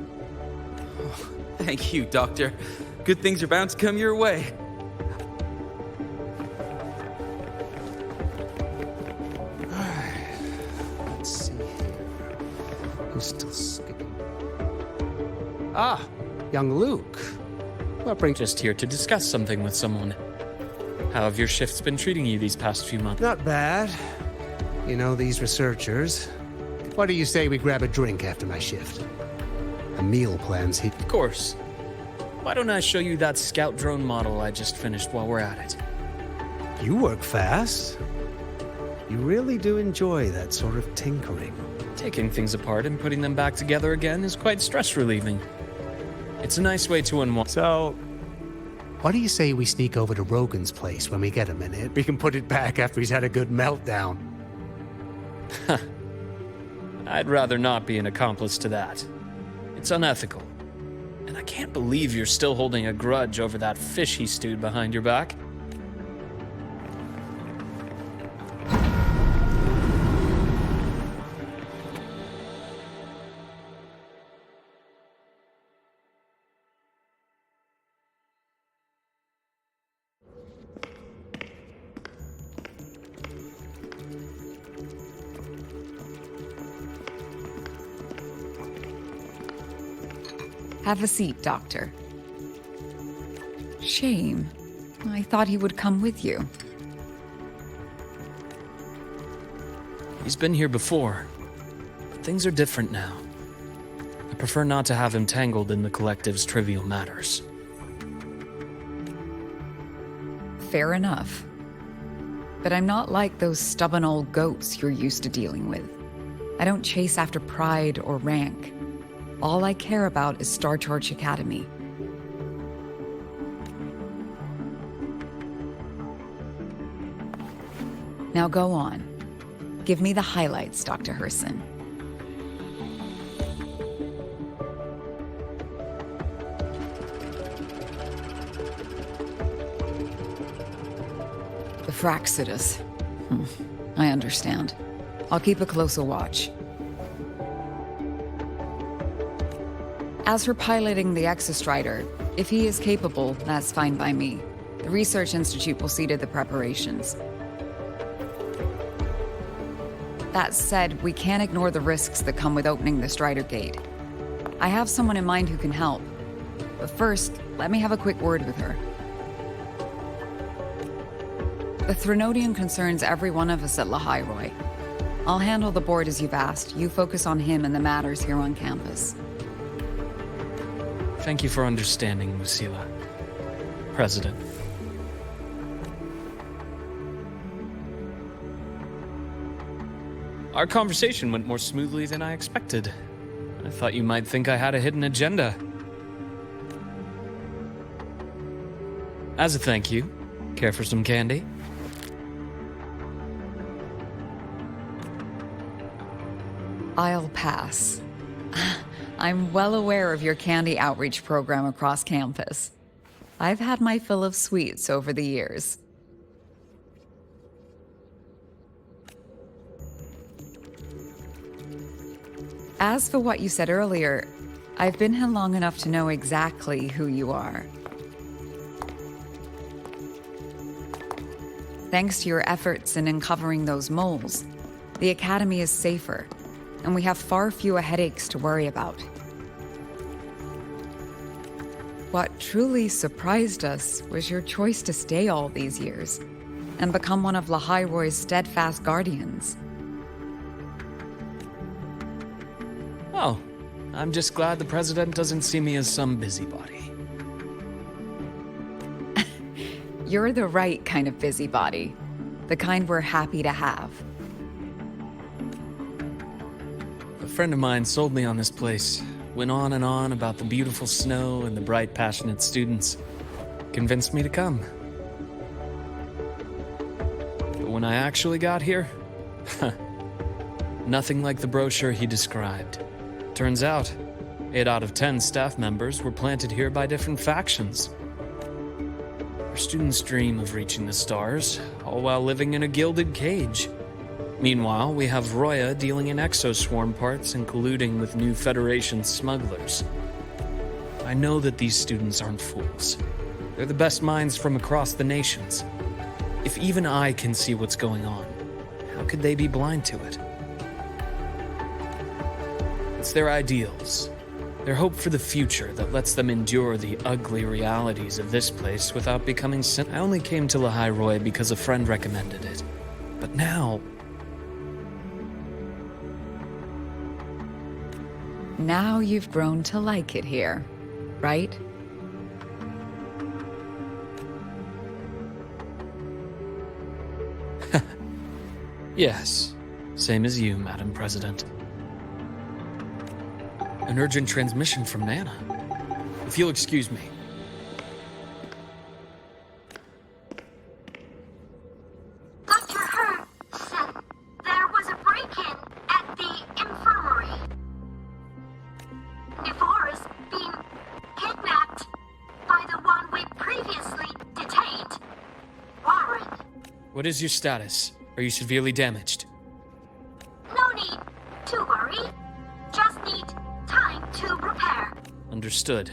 Oh, thank you, Doctor. Good things are bound to come your way.
Let's see here. Who's still skipping? Ah, young Luke. What brings...
Just here to discuss something with someone. How have your shifts been treating you these past few months?
Not bad. You know, these researchers. What do you say we grab a drink after my shift? A meal plan's hit.
Of course. Why don't I show you that scout drone model I just finished while we're at it?
You work fast. You really do enjoy that sort of tinkering.
Taking things apart and putting them back together again is quite stress-relieving. It's a nice way to unwind.
So, what do you say we sneak over to Rogan's place when we get a minute? We can put it back after he's had a good meltdown.
I'd rather not be an accomplice to that. It's unethical. And I can't believe you're still holding a grudge over that fish he stewed behind your back.
Have a seat, Doctor. Shame. I thought he would come with you.
He's been here before. But things are different now. I prefer not to have him tangled in the collective's trivial matters.
Fair enough. But I'm not like those stubborn old goats you're used to dealing with. I don't chase after pride or rank. All I care about is Star Charge Academy. Now go on. Give me the highlights, Dr. 𝓲. The Fraccidus. I understand. I'll keep a closer watch. As for piloting the Exostrider, if he is capable, that's fine by me. The Research Institute will see to the preparations. That said, we can't ignore the risks that come with opening the Strider Gate. I have someone in mind who can help. But first, let me have a quick word with her. The 𝓦𝓏 concerns every one of us at ḽʀᴎy. I'll handle the board as you've asked. You focus on him and the matters here on campus.
Thank you for understanding, Lucila. President. Our conversation went more smoothly than I expected. I thought you might think I had a hidden agenda. As a thank you, care for some candy?
I'll pass. I'm well aware of your candy outreach program across campus. I've had my fill of sweets over the years. As for what you said earlier, I've been here long enough to know exactly who you are. Thanks to your efforts in uncovering those moles, the Academy is safer, and we have far fewer headaches to worry about. What truly surprised us was your choice to stay all these years and become one of ḽʀᴎy's steadfast guardians.
Oh, I'm just glad the president doesn't see me as some busybody.
You're the right kind of busybody, the kind we're happy to have.
A friend of mine sold me on this place, went on and on about the beautiful snow and the bright, passionate students, convinced me to come. But when I actually got here, nothing like the brochure he described. Turns out, 8 out of 10 staff members were planted here by different factions. Our students dream of reaching the stars, all while living in a gilded cage. Meanwhile, we have Roya dealing in exoswarm parts and colluding with new Federation smugglers. I know that these students aren't fools. They're the best minds from across the nations. If even I can see what's going on, how could they be blind to it? It's their ideals, their hope for the future that lets them endure the ugly realities of this place without becoming I only came to ḽʀᴎy because a friend recommended it. But now...
Now you've grown to like it here, right?
Yes, same as you, Madam President. An urgent transmission from Nana. If you'll excuse me.
Dr. 𝓲 said there was a break-in at the infirmary. Ivor is being kidnapped by the one we previously detained, Warren.
What is your status? Are you severely damaged?
No need to worry. Just need time to repair.
Understood.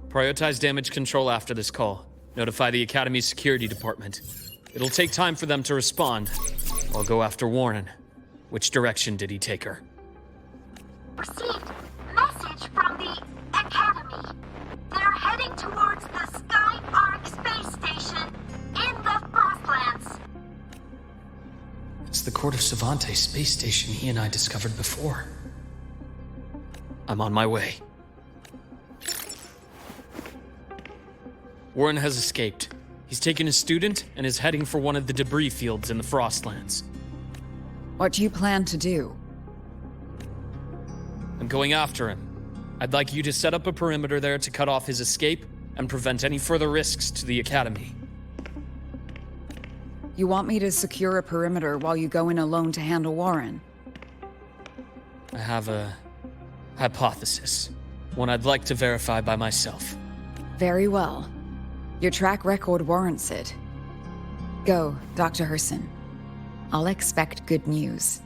Prioritize damage control after this call. Notify the Academy's security department. It'll take time for them to respond. I'll go after Warren. Which direction did he take her?
Received message from the Academy. They're heading towards the Sky Arc space station in the Frostlands.
It's the ∞ space station he and I discovered before. I'm on my way. Warren has escaped. He's taken a student and is heading for one of the debris fields in the Frostlands.
What do you plan to do?
I'm going after him. I'd like you to set up a perimeter there to cut off his escape and prevent any further risks to the Academy.
You want me to secure a perimeter while you go in alone to handle Warren?
I have a hypothesis, one I'd like to verify by myself.
Very well. Your track record warrants it. Go, Dr. Hrsin. I'll expect good news.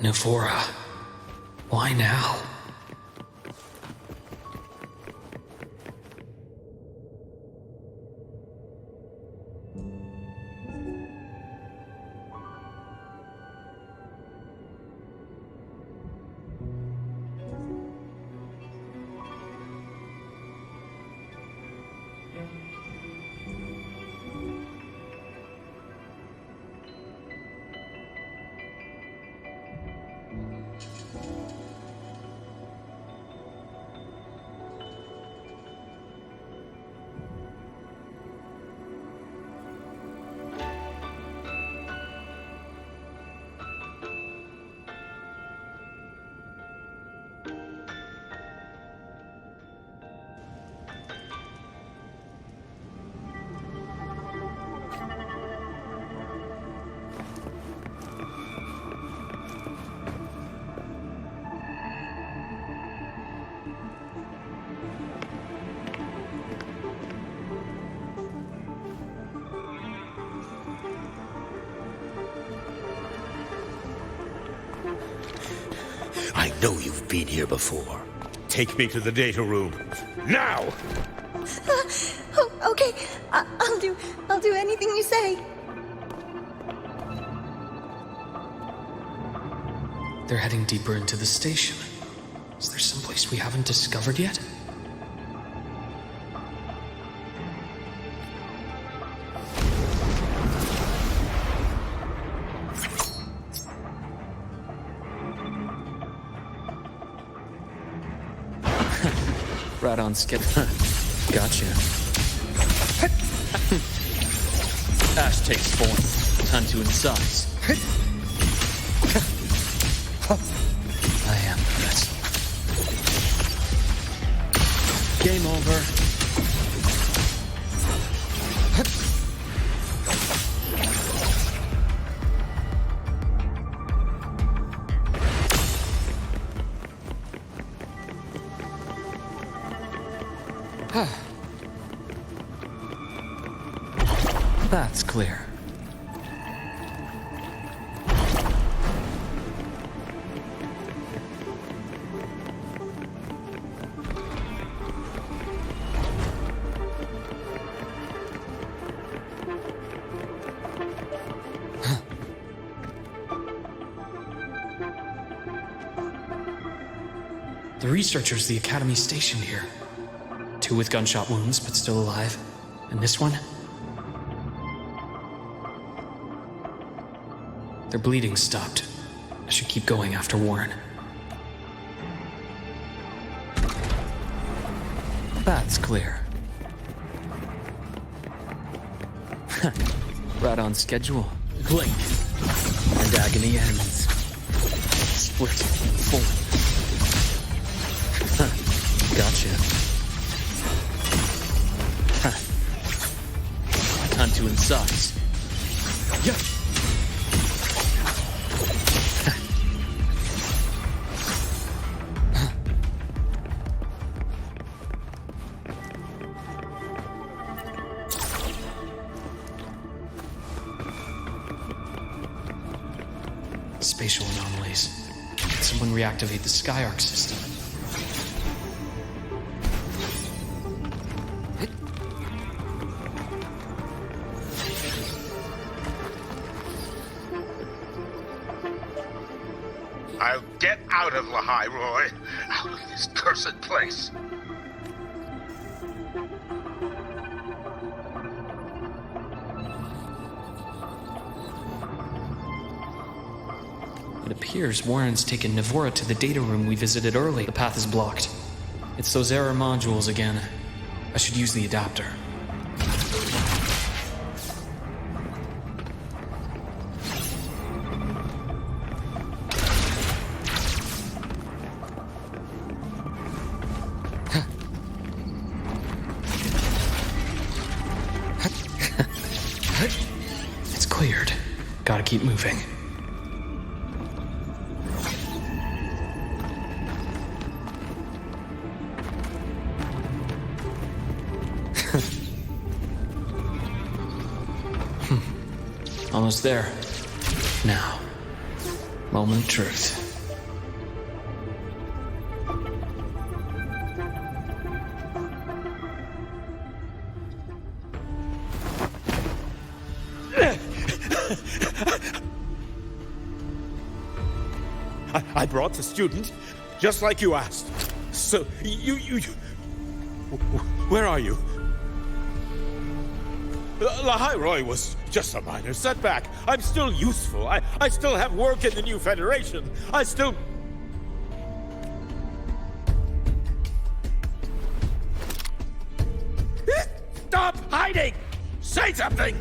Nephora, why now?
I know you've been here before. Take me to the data room. Now!
Okay, I'll do anything you say.
They're heading deeper into the station. Is there someplace we haven't discovered yet? Right on schedule. Gotcha. Ash takes form. Time to incise. I am the best. Game over. That's clear. The researchers the Academy stationed here. 2 with gunshot wounds, but still alive. And this one? Their bleeding stopped. I should keep going after Warren. That's clear. Right on schedule. Blink. And agony ends. Split. Full. Gotcha. Time to incise. Yeah. Spatial anomalies. Can someone reactivate the 𝓬 system?
I'll get out of 𝓦𝓏𝓽𝓱𝓮𝓻𝓲𝓷𝓰. Out of this cursed place.
It appears Warren's taken 𝓦𝓏𝓽 to the data room we visited early. The path is blocked. It's those error modules again. I should use the adapter. It's cleared. Gotta keep moving. Almost there. Now, moment of truth.
I brought the student, just like you asked. So, you... Where are you? 𝓦𝓏𝓽 was just a minor setback. I'm still useful. I still have work in the new Federation. I still... Stop hiding! Say something!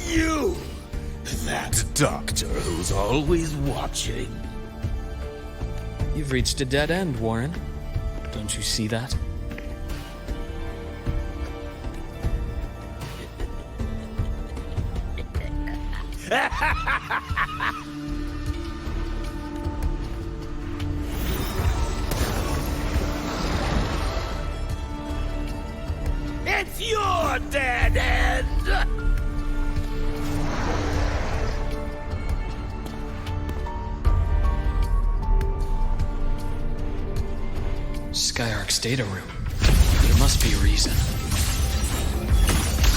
You! That doctor who's always watching.
You've reached a dead end, Warren. Don't you see that?
It's your dead end!
𝓬 data room. There must be a reason.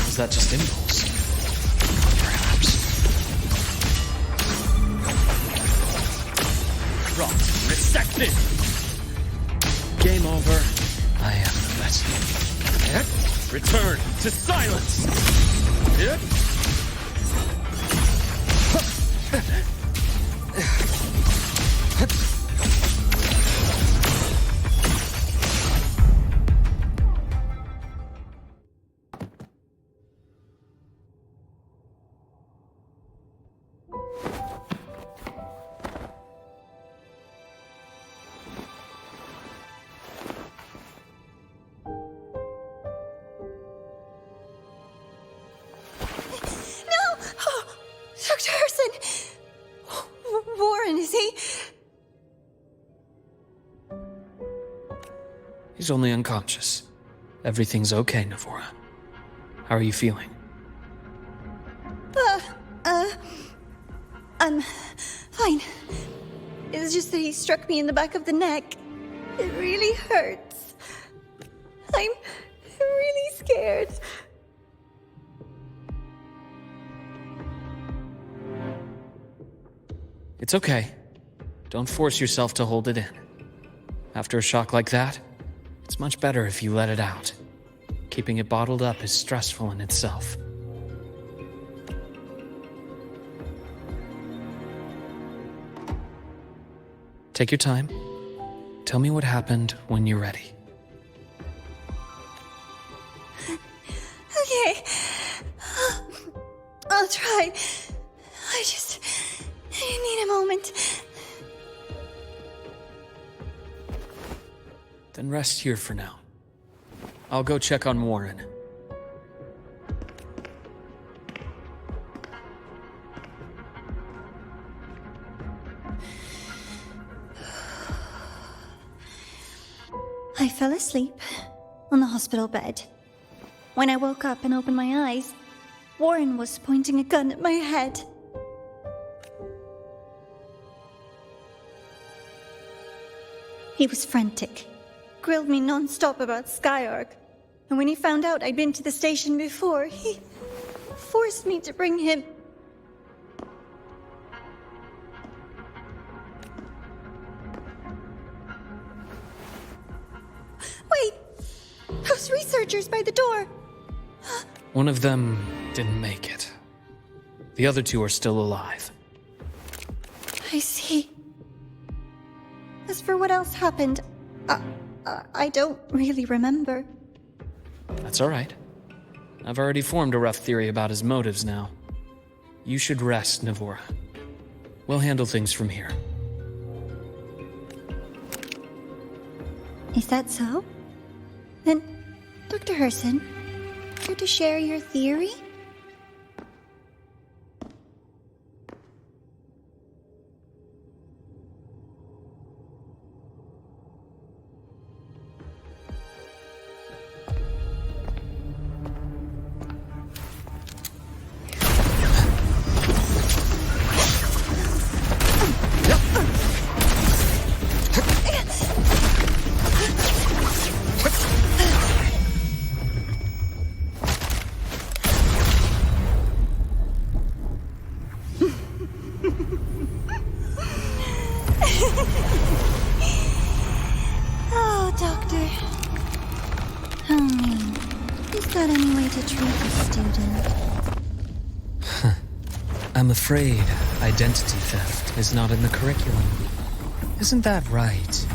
Is that just impulse? Perhaps. Rot. Resected! Game over. I am the best. Return to silence! She's only unconscious. Everything's okay, 𝓍ora. How are you feeling?
I'm fine. It's just that he struck me in the back of the neck. It really hurts. I'm really scared.
It's okay. Don't force yourself to hold it in. After a shock like that, it's much better if you let it out. Keeping it bottled up is stressful in itself. Take your time. Tell me what happened when you're ready.
Okay. I'll try. I need a moment.
Then rest here for now. I'll go check on Warren.
I fell asleep on the hospital bed. When I woke up and opened my eyes, Warren was pointing a gun at my head. He was frantic, grilled me non-stop about Skyark, and when he found out I'd been to the station before, he forced me to bring him. Wait! Those researchers by the door!
One of them didn't make it. The other two are still alive.
I see. As for what else happened, I don't really remember.
That's all right. I've already formed a rough theory about his motives now. You should rest, 𝓍ora. We'll handle things from here.
Is that so? Then, Dr. Ħarsán, care to share your theory? Oh, Doctor. Tell me, is that any way to treat a student?
I'm afraid identity theft is not in the curriculum. Isn't that right,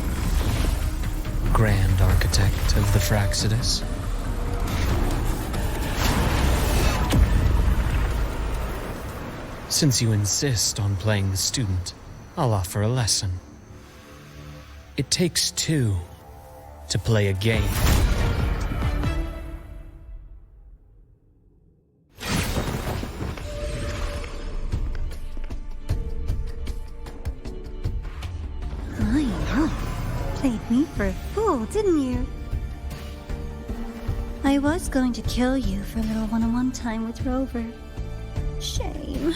Grand Architect of the Fraxidus? Since you insist on playing the student, I'll offer a lesson. It takes two to play a game.
Played me for a fool, didn't you? I was going to kill you for a little one-on-one time with Rover. Shame.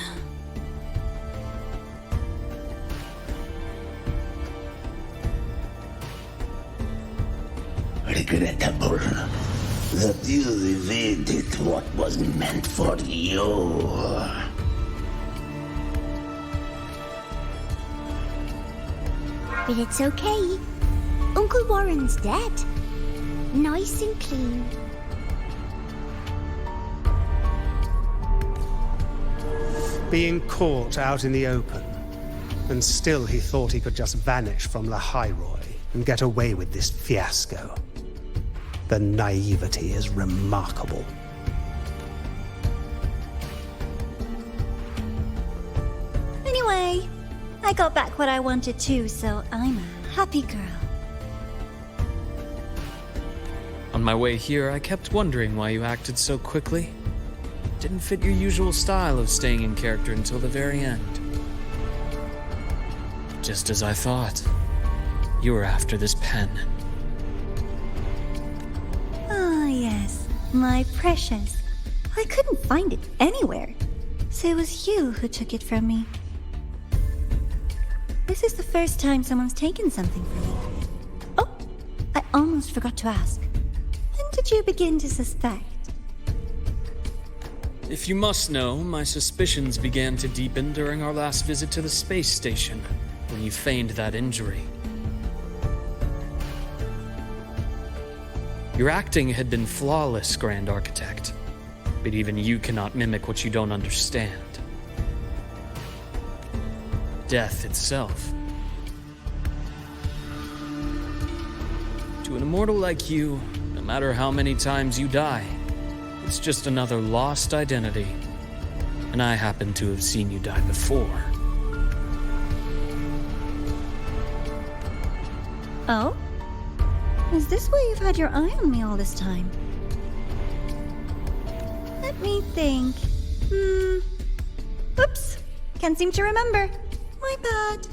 Regrettable that you evaded what was meant for you.
But it's okay. Uncle Warren's dead. Nice and clean.
Being caught out in the open, and still he thought he could just vanish from 𝓚 and get away with this fiasco. The naivety is remarkable.
Anyway, I got back what I wanted too, so I'm a happy girl.
On my way here, I kept wondering why you acted so quickly. Didn't fit your usual style of staying in character until the very end. Just as I thought. You were after this pen.
My precious. I couldn't find it anywhere. So it was you who took it from me. This is the first time someone's taken something from me. Oh, I almost forgot to ask. When did you begin to suspect?
If you must know, my suspicions began to deepen during our last visit to the space station, when you feigned that injury. Your acting had been flawless, Grand Architect, but even you cannot mimic what you don't understand. Death itself. To an immortal like you, no matter how many times you die, it's just another lost identity. And I happen to have seen you die before.
Oh? Is this why you've had your eye on me all this time? Let me think. Oops. Can't seem to remember. My bad.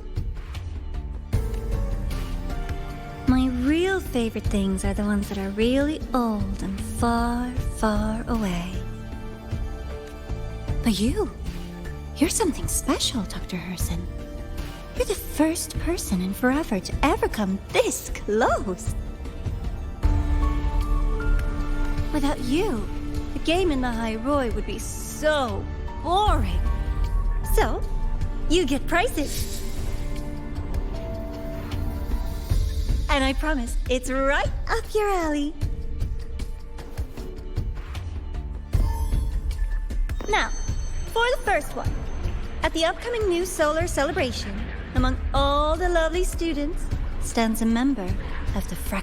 My real favorite things are the ones that are really old and far, far away. But you're something special, Dr. Ħırsin. You're the first person in forever to ever come this close. Without you, the game in the 𝓦𝓐𝓽𝓮 would be so boring. So, you get prizes. And I promise, it's right up your alley. Now, for the first one. At the upcoming new solar celebration, among all the lovely students, stands a member of the ⴡ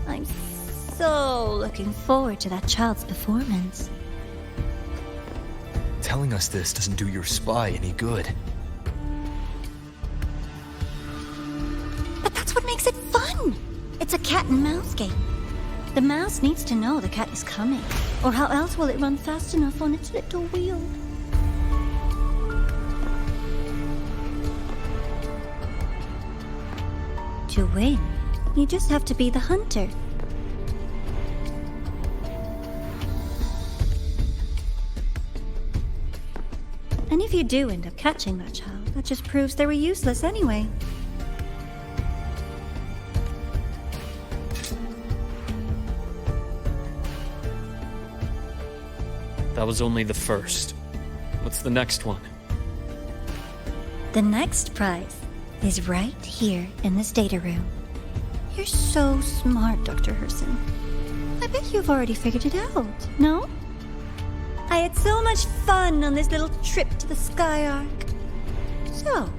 I'm so looking forward to that child's performance.
Telling us this doesn't do your spy any good.
But that's what makes it fun! It's a cat and mouse game. The mouse needs to know the cat is coming, or how else will it run fast enough on its little wheel? To win, you just have to be the hunter. And if you do end up catching that child, that just proves they were useless anyway.
That was only the first. What's the next one?
The next prize is right here in this data room. You're so smart, Dr. Ħırsin. I bet you've already figured it out, no? I had so much fun on this little trip to the Sky Arc. So,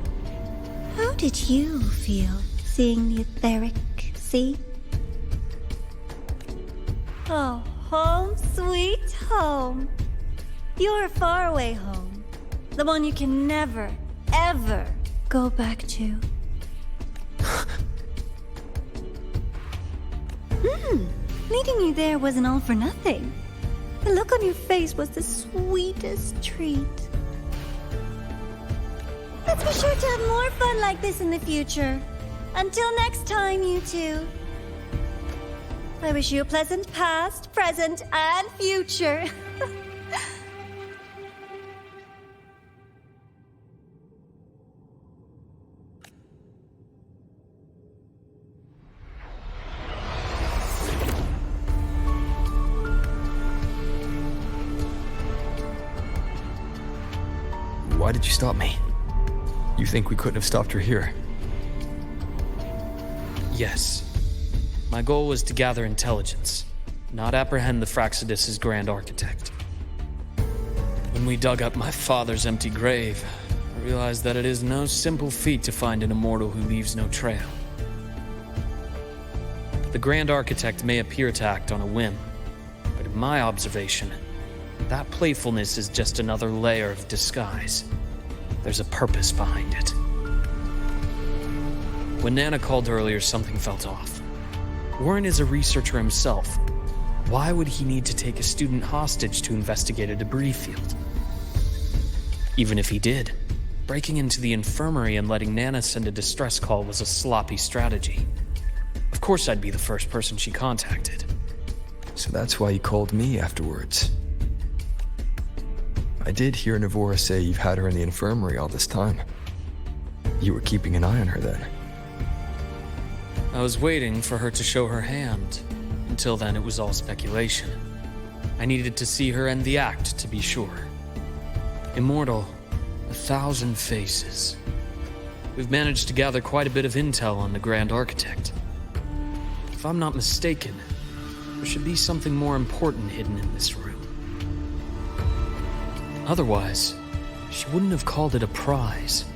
how did you feel seeing the etheric sea? Oh, home sweet home. Your faraway home. The one you can never, ever go back to. Meeting you there wasn't all for nothing. The look on your face was the sweetest treat. Let's be sure to have more fun like this in the future. Until next time, you two. I wish you a pleasant past, present, and future.
Why did you stop me? You think we couldn't have stopped her here?
Yes. My goal was to gather intelligence, not apprehend the ⴡ Grand Architect. When we dug up my father's empty grave, I realized that it is no simple feat to find an immortal who leaves no trail. The Grand Architect may appear to act on a whim, but in my observation, that playfulness is just another layer of disguise. There's a purpose behind it. When Nana called earlier, something felt off. Warren is a researcher himself. Why would he need to take a student hostage to investigate a debris field? Even if he did, breaking into the infirmary and letting Nana send a distress call was a sloppy strategy. Of course I'd be the first person she contacted.
So that's why you called me afterwards. I did hear Navora say you've had her in the infirmary all this time. You were keeping an eye on her then.
I was waiting for her to show her hand. Until then, it was all speculation. I needed to see her end the act to be sure. Immortal, 1,000 faces. We've managed to gather quite a bit of intel on the Grand Architect. If I'm not mistaken, there should be something more important hidden in this room. Otherwise, she wouldn't have called it a prize.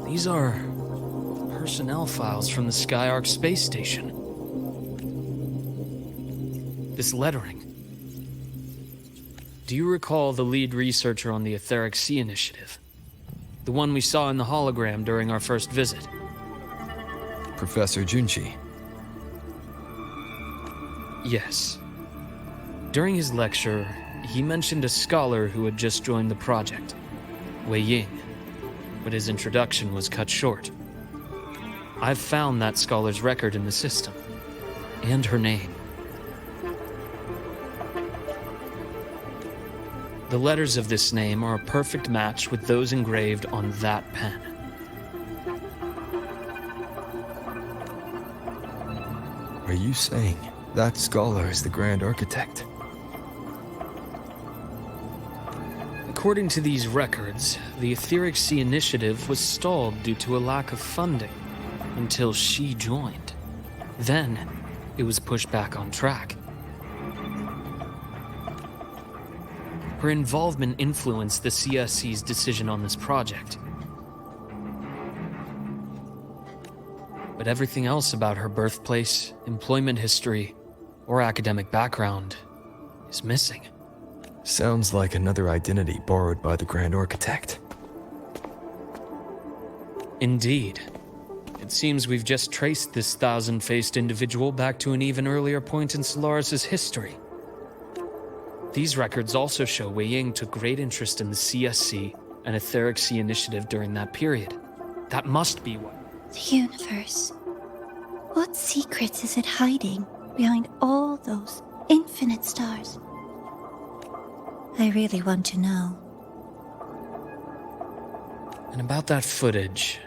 These are personnel files from the Skyark space station. This lettering. Do you recall the lead researcher on the 𝓦𝓭 initiative? The one we saw in the hologram during our first visit?
Professor Junshi.
Yes. During his lecture, he mentioned a scholar who had just joined the project, Wei-Ying, but his introduction was cut short. I've found that scholar's record in the system, and her name. The letters of this name are a perfect match with those engraved on that pen.
Are you saying that scholar is the Grand Architect?
According to these records, the 𝓦𝓭 initiative was stalled due to a lack of funding until she joined. Then, it was pushed back on track. Her involvement influenced the CSC's decision on this project. But everything else about her birthplace, employment history, or academic background is missing.
Sounds like another identity borrowed by the Grand Architect.
Indeed. It seems we've just traced this 1,000-faced individual back to an even earlier point in Solaris' history. These records also show Wei-Ying took great interest in the CSC and 𝓦𝓭 initiative during that period. That must be what...
The universe. What secrets is it hiding behind all those infinite stars? I really want to know.
And about that footage...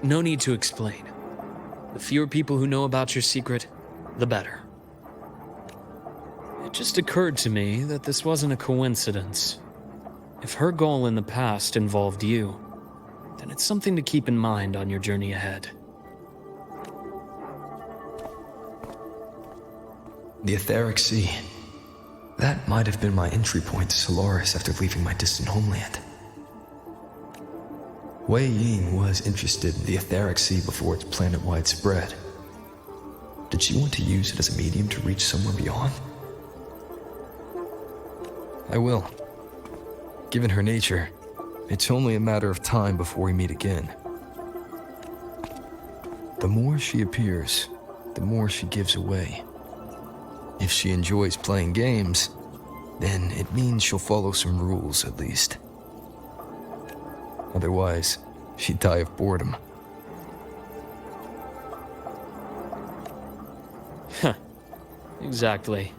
No need to explain. The fewer people who know about your secret, the better. It just occurred to me that this wasn't a coincidence. If her goal in the past involved you, then it's something to keep in mind on your journey ahead.
The 𝓦𝓭. That might have been my entry point to Solaris after leaving my distant homeland. Wei-Ying was interested in the 𝓦𝓭 before its planet-wide spread. Did she want to use it as a medium to reach somewhere beyond? I will. Given her nature, it's only a matter of time before we meet again. The more she appears, the more she gives away. If she enjoys playing games, then it means she'll follow some rules at least. Otherwise, she'd die of boredom.
Exactly.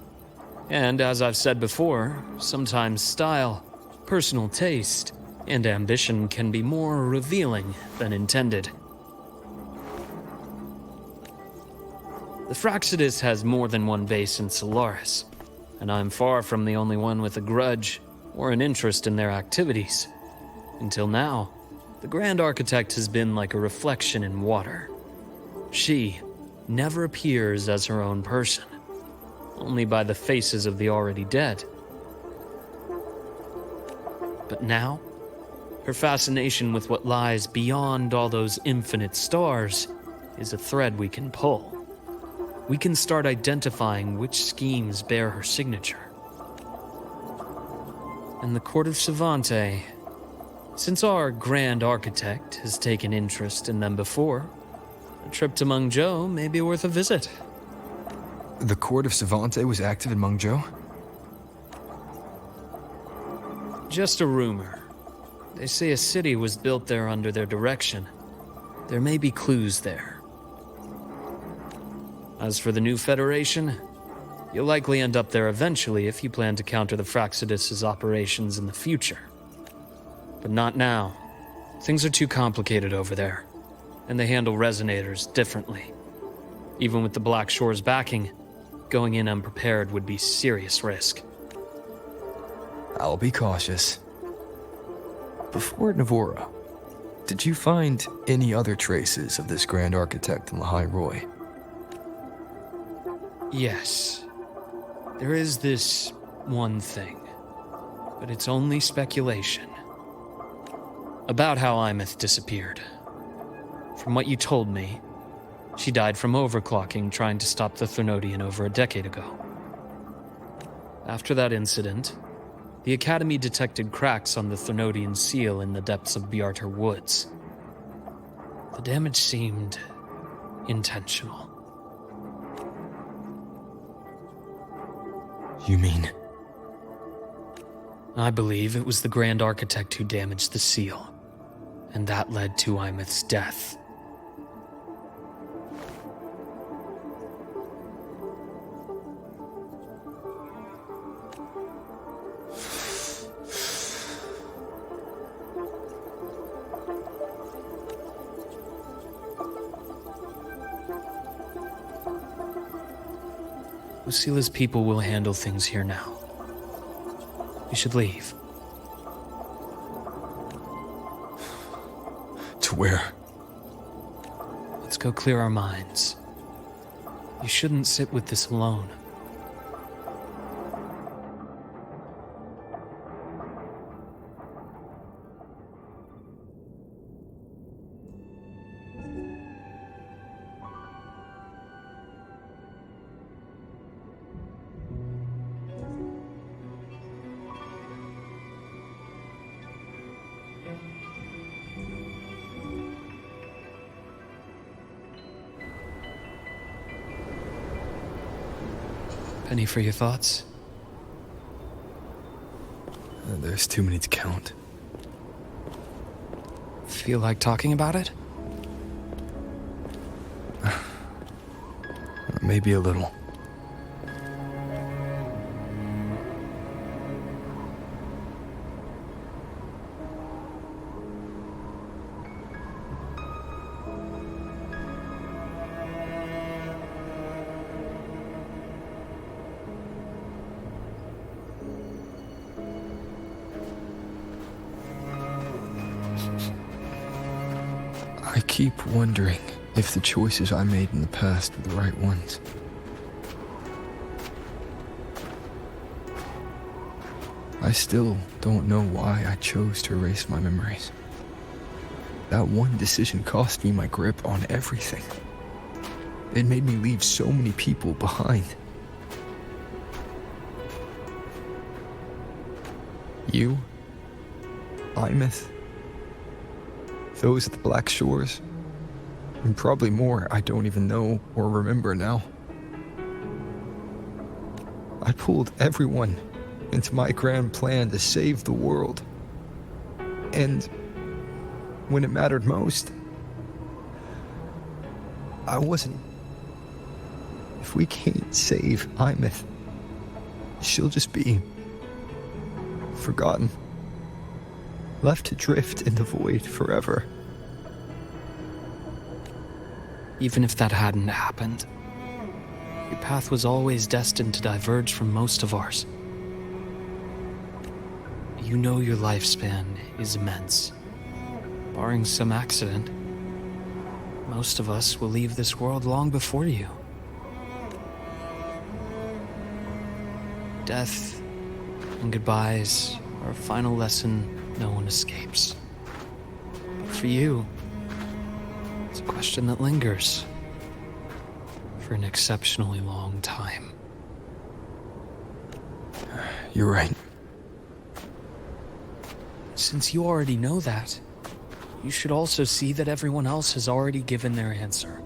And as I've said before, sometimes style, personal taste, and ambition can be more revealing than intended. The Fraxidus has more than one base in Solaris, and I'm far from the only one with a grudge or an interest in their activities. Until now, The Grand Architect has been like a reflection in water. She never appears as her own person, only by the faces of the already dead. But now, her fascination with what lies beyond all those infinite stars is a thread we can pull. We can start identifying which schemes bear her signature. And the Court of 𝓬, since our Grand Architect has taken interest in them before, a trip to 𝓏𝓏 may be worth a visit.
The Court of 𝓬 was active in 𝓏𝓏?
Just a rumor. They say a city was built there under their direction. There may be clues there. As for the new Federation, you'll likely end up there eventually if you plan to counter the Fraxidus' operations in the future. But not now. Things are too complicated over there, and they handle resonators differently. Even with the Black Shore's backing, going in unprepared would be serious risk.
I'll be cautious. Before Navora, did you find any other traces of this Grand Architect in ḽḥairoi?
Yes. There is this one thing, but it's only speculation. About how 𝓦𝓐 disappeared. From what you told me, she died from overclocking trying to stop the ∞ over a decade ago. After that incident, the Academy detected cracks on the ∞ seal in the depths of Bjartar Woods. The damage seemed intentional.
You mean?
I believe it was the Grand Architect who damaged the seal, and that led to 𝓦𝓐's death. Lucille's people will handle things here now. We should leave.
To where?
Let's go clear our minds. You shouldn't sit with this alone. Penny for your thoughts?
There's too many to count.
Feel like talking about it?
Maybe a little. I keep wondering if the choices I made in the past were the right ones. I still don't know why I chose to erase my memories. That one decision cost me my grip on everything. It made me leave so many people behind. You, 𝓦𝓐, those at the Black Shores, and probably more I don't even know or remember now. I pulled everyone into my grand plan to save the world. And when it mattered most, I wasn't. If we can't save 𝓦𝓐, she'll just be forgotten, left to drift in the void forever.
Even if that hadn't happened, your path was always destined to diverge from most of ours. You know your lifespan is immense. barring some accident, most of us will leave this world long before you. Death and goodbyes are a final lesson no one escapes. But for you, it's a question that lingers for an exceptionally long time.
You're right.
Since you already know that, you should also see that everyone else has already given their answer.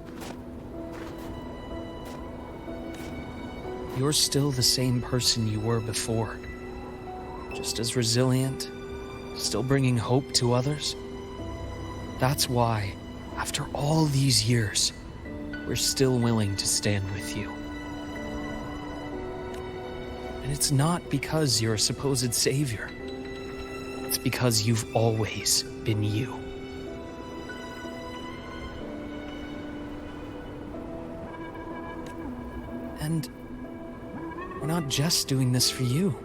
You're still the same person you were before. Just as resilient, still bringing hope to others. That's why, after all these years, we're still willing to stand with you. And it's not because you're a supposed savior. It's because you've always been you. And we're not just doing this for you.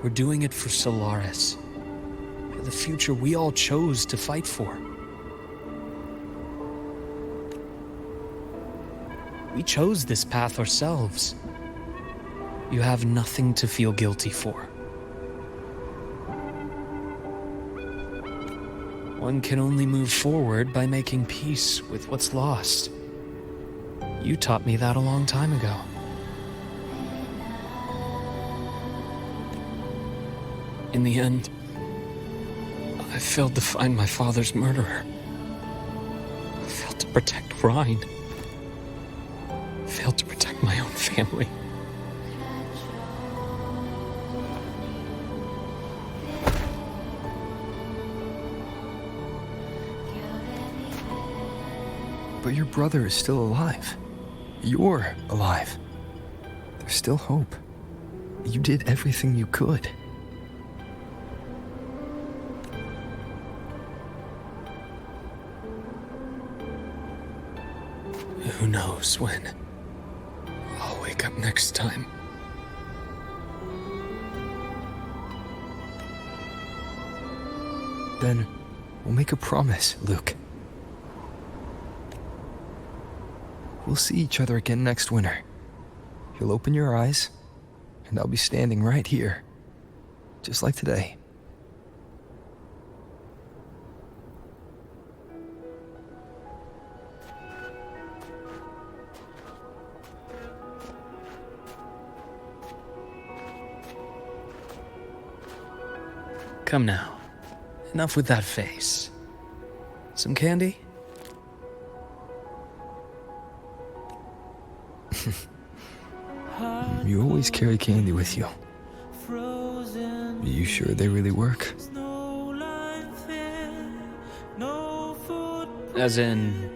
We're doing it for Solaris, for the future we all chose to fight for. We chose this path ourselves. You have nothing to feel guilty for. One can only move forward by making peace with what's lost. You taught me that a long time ago. In the end, I failed to find my father's murderer. I failed to protect Rhine. I failed to protect my own family.
But your brother is still alive. You're alive. There's still hope. You did everything you could.
Who knows when I'll wake up next time.
Then we'll make a promise, Luke. We'll see each other again next winter. You'll open your eyes, and I'll be standing right here, just like today.
Come now. Enough with that face. Some candy?
You always carry candy with you. Are you sure they really work?
As in...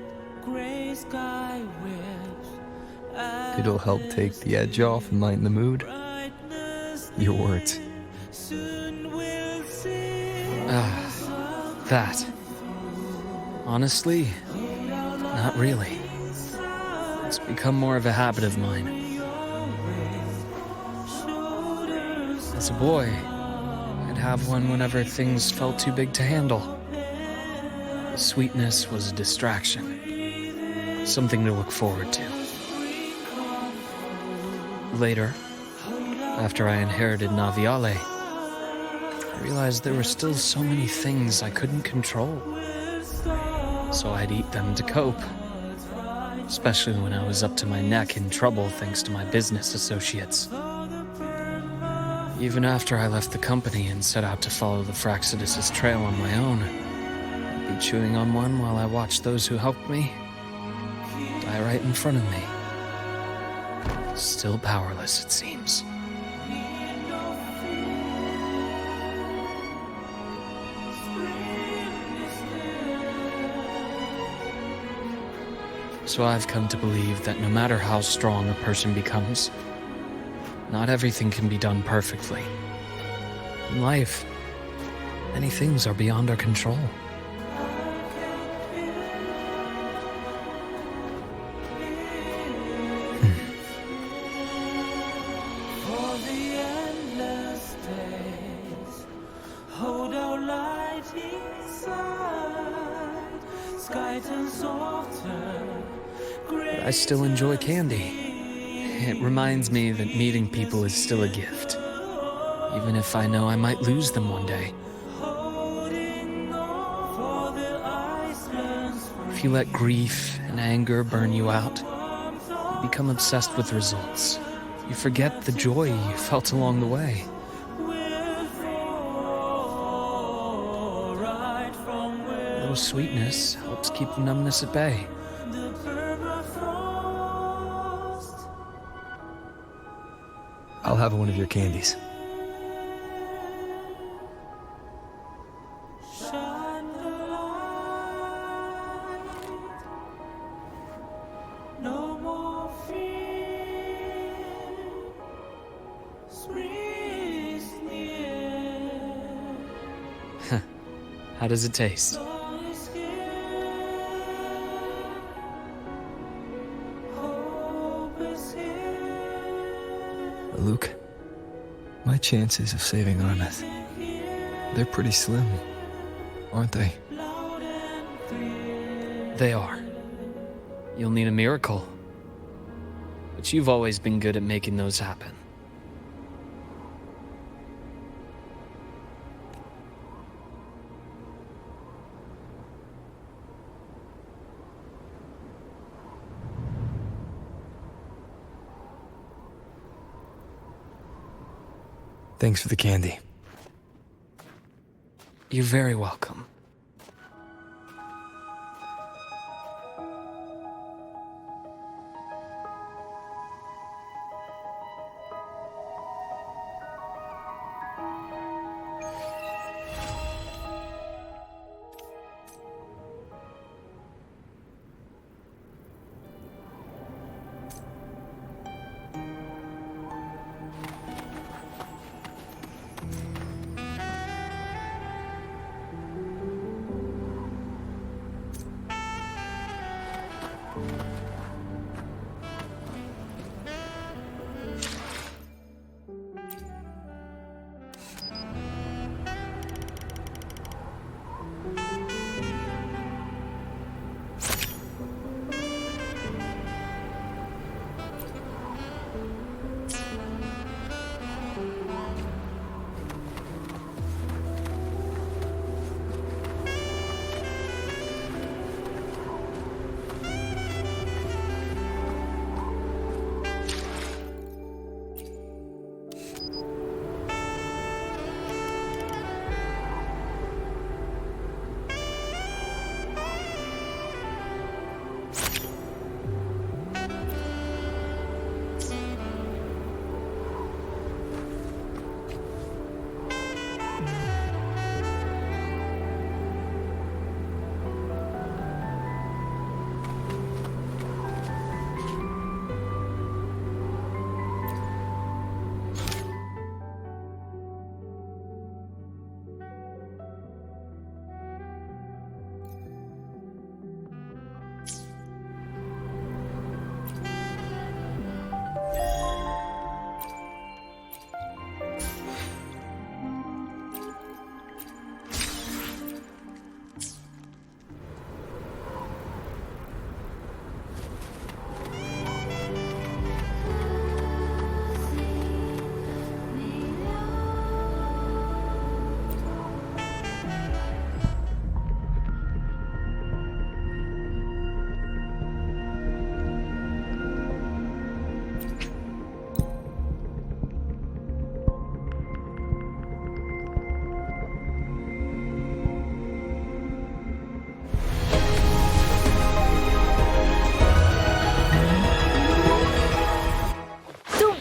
It'll help take the edge off and lighten the mood? Your words.
That. Honestly, not really. It's become more of a habit of mine. As a boy, I'd have one whenever things felt too big to handle. The sweetness was a distraction, something to look forward to. Later, after I inherited 𝓚𝓊𝓐, I realized there were still so many things I couldn't control. So I'd eat them to cope, especially when I was up to my neck in trouble thanks to my business associates. Even after I left the company and set out to follow the Fraxidus' trail on my own, I'd be chewing on one while I watched those who helped me die right in front of me. Still powerless, it seems. So I've come to believe that no matter how strong a person becomes, not everything can be done perfectly. In life, many things are beyond our control.
Hold our light inside.
But I still enjoy candy. It reminds me that meeting people is still a gift, even if I know I might lose them one day. If you let grief and anger burn you out, you become obsessed with results. You forget the joy you felt along the way. A little sweetness helps keep the numbness at bay.
I'll have one of your candies.
How does it taste?
Luke, my chances of saving Ymith, they're pretty slim, aren't they?
They are. You'll need a miracle. But you've always been good at making those happen.
Thanks for the candy.
You're very welcome.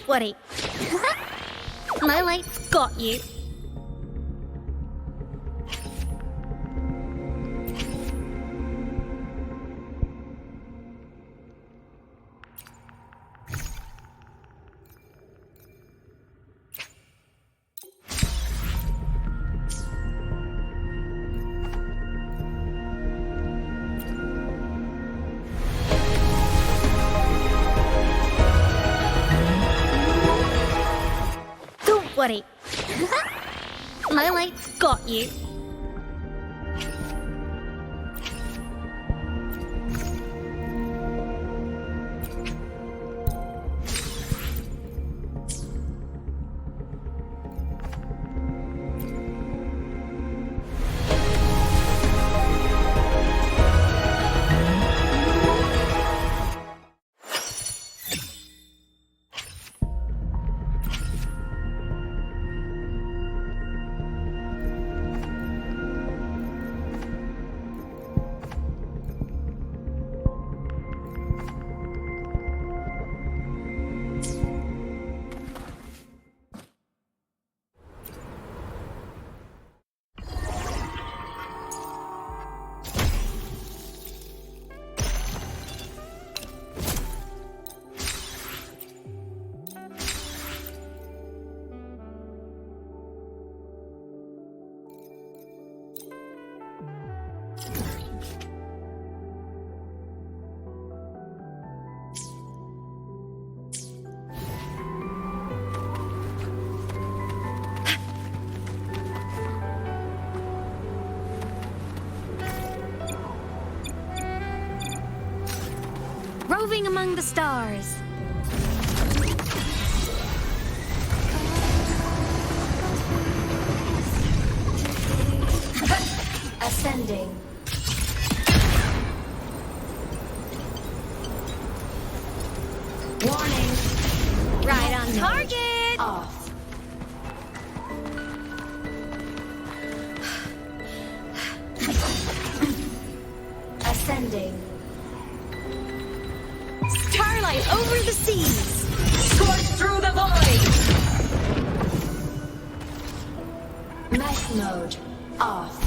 Worry. My light's got you. Worry. My light's got you.
roving among the stars.
Ascending. Warning.
Right on target.
Off. Ascending.
Starlight over the seas.
Scorch through the void. Mech mode. Off.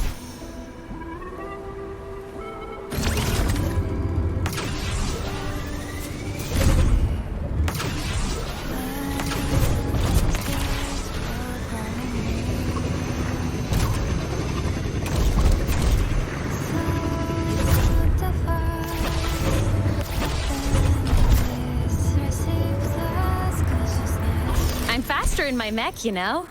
I'm faster in my mech, you know.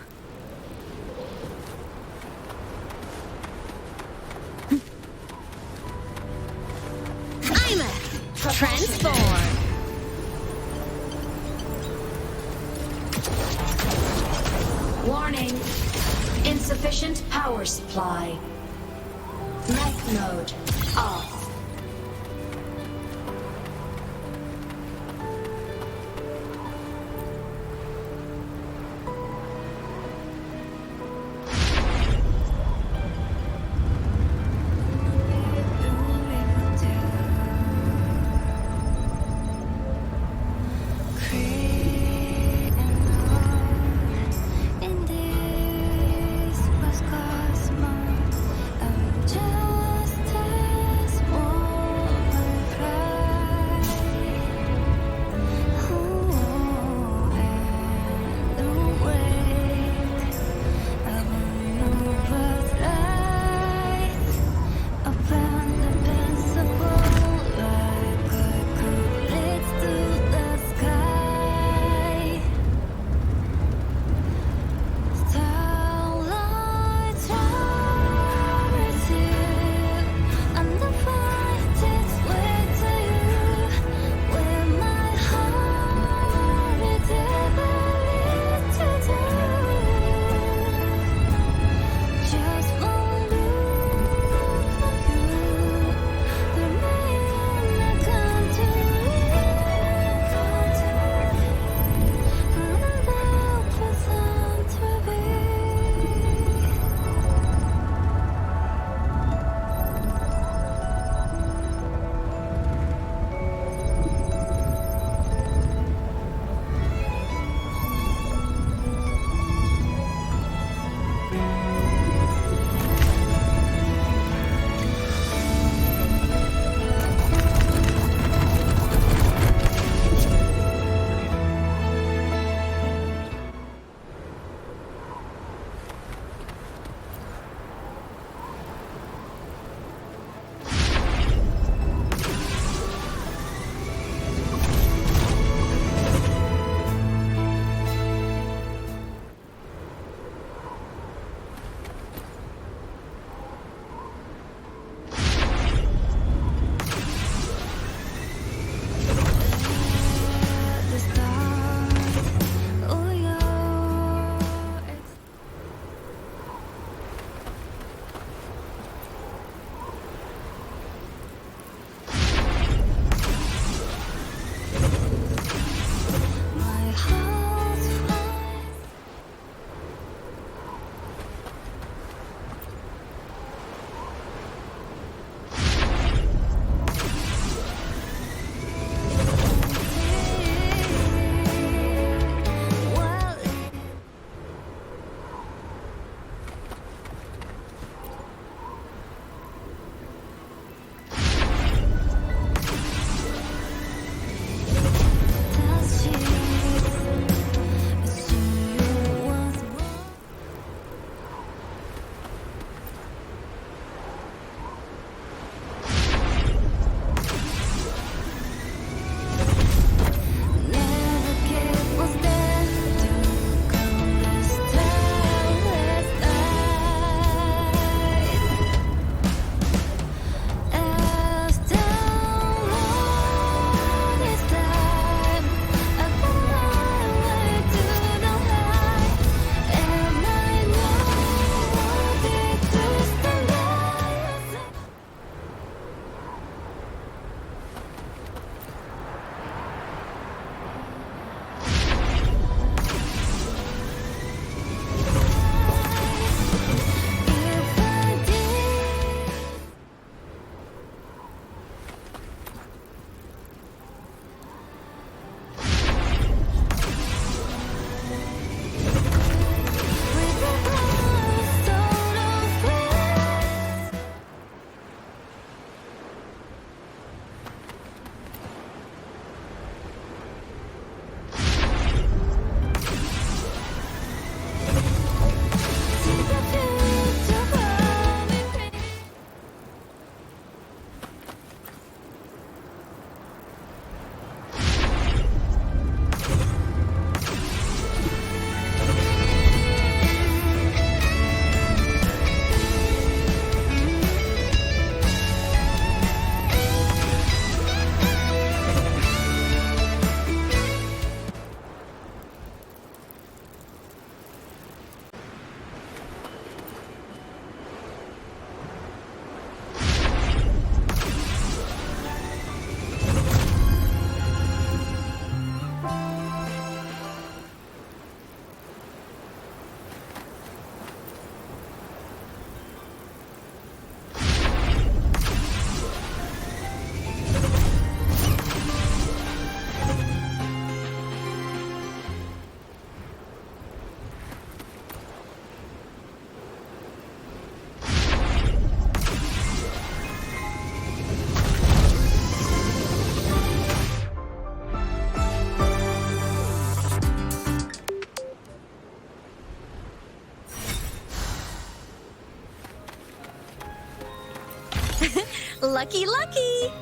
I'm a transform.
Warning. Insufficient power supply. Mech mode. Off.
In this was cosmos of justice. Lucky, lucky!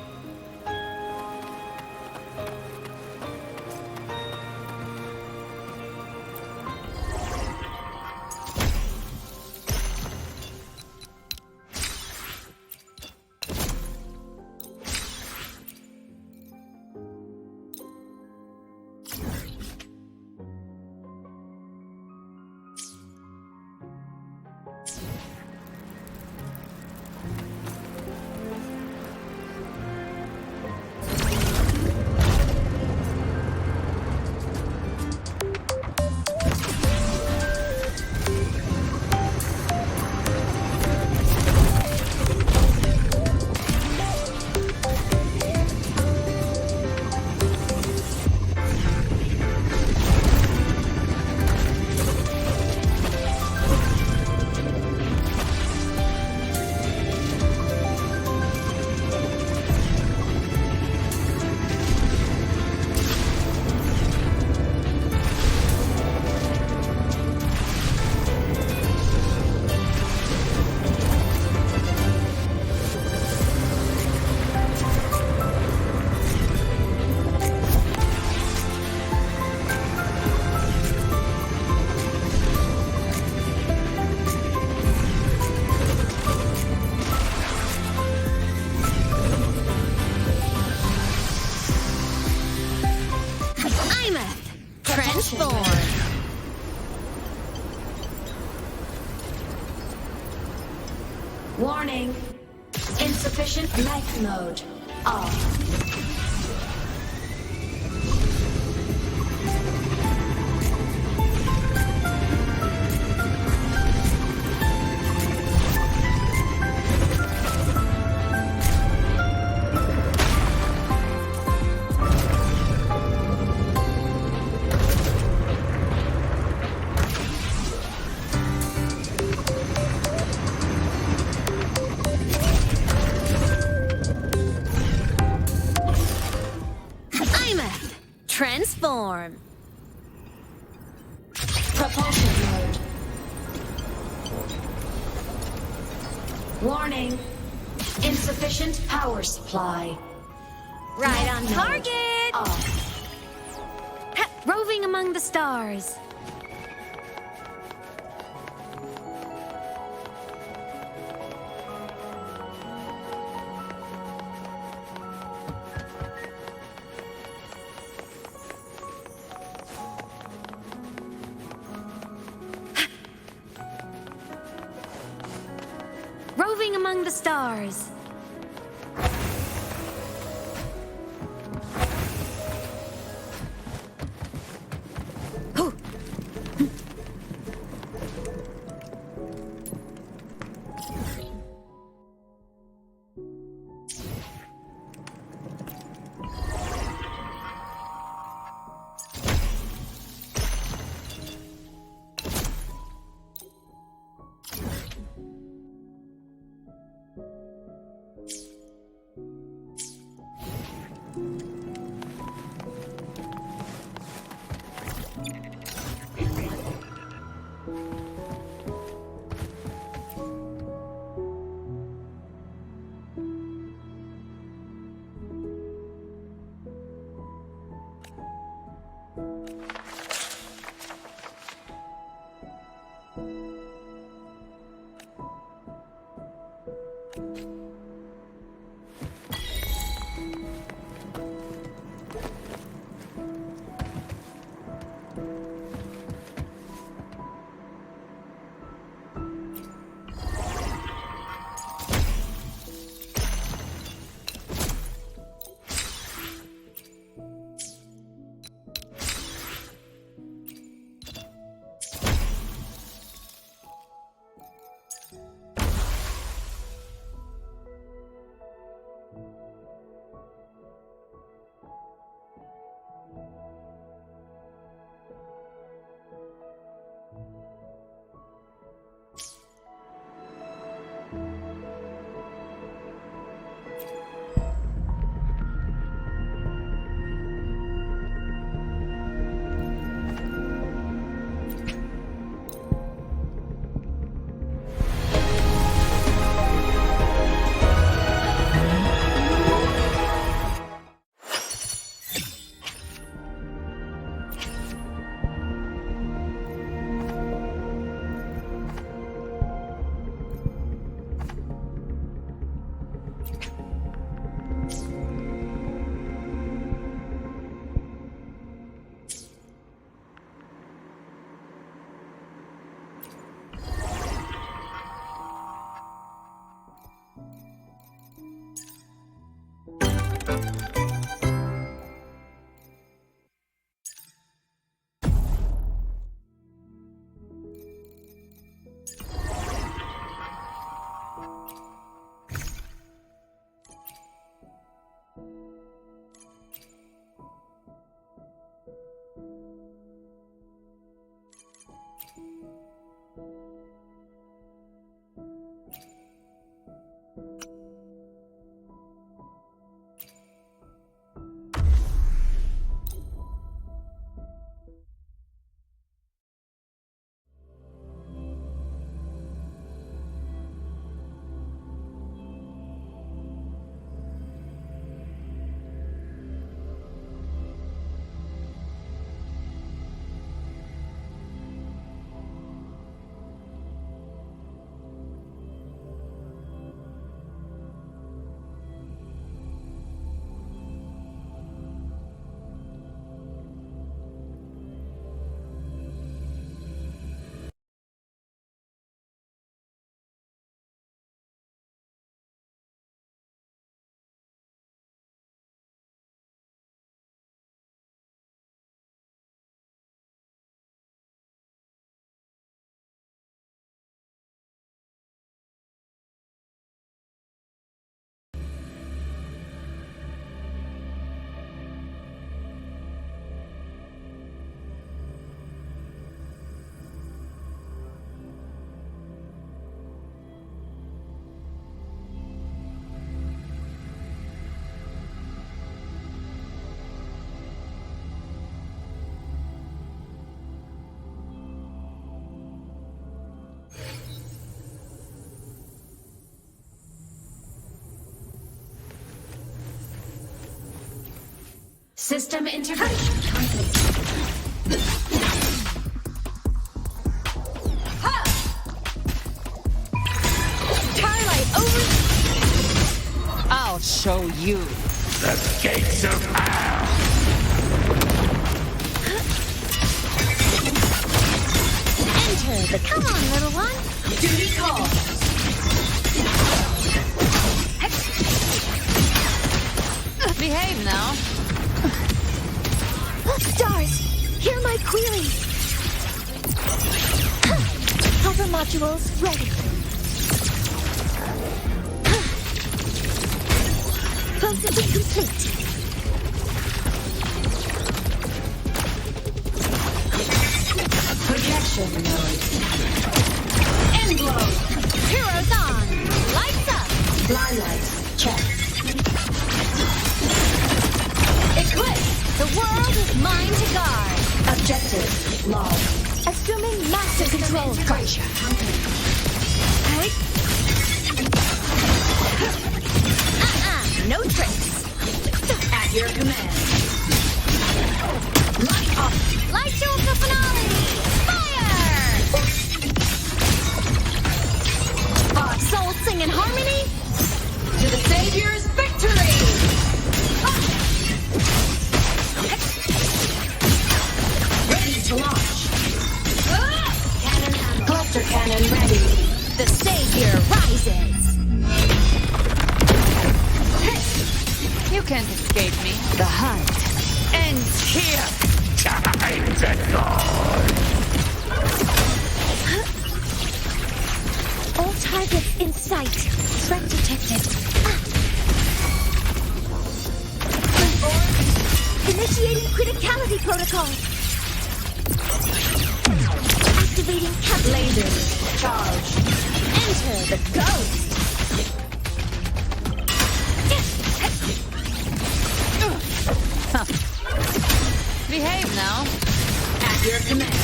Warning. Insufficient mech mode off.
Transform.
Propulsion mode. Warning. Insufficient power supply.
Right on target.
Off.
Roving among the stars. Roving among the stars.
System integration complete.
Twilight over. I'll show you.
The gates of hell!
Enter the. Come on, little one.
Duty call.
Behave now.
Stars, hear my queries. Hover modules ready. Processing complete.
Projection node. Endglow.
Heroes on. Lights up.
Fly lights. Check.
Equip. The world is mine to guard.
Objective logged.
Assuming master control.
Integration complete.
No tricks.
At your command. Light up.
Light show the finale. Fire! Souls sing in harmony.
To the Savior's victory! Ready to launch. Cannon, cluster cannon ready.
The Savior rises.
You can't escape me.
The hunt
Ends here.
Time to go!
All targets in sight. Threat detected. Initiating criticality protocol. Activating
Lasers charged.
Enter the ghost.
Behave now.
At your command.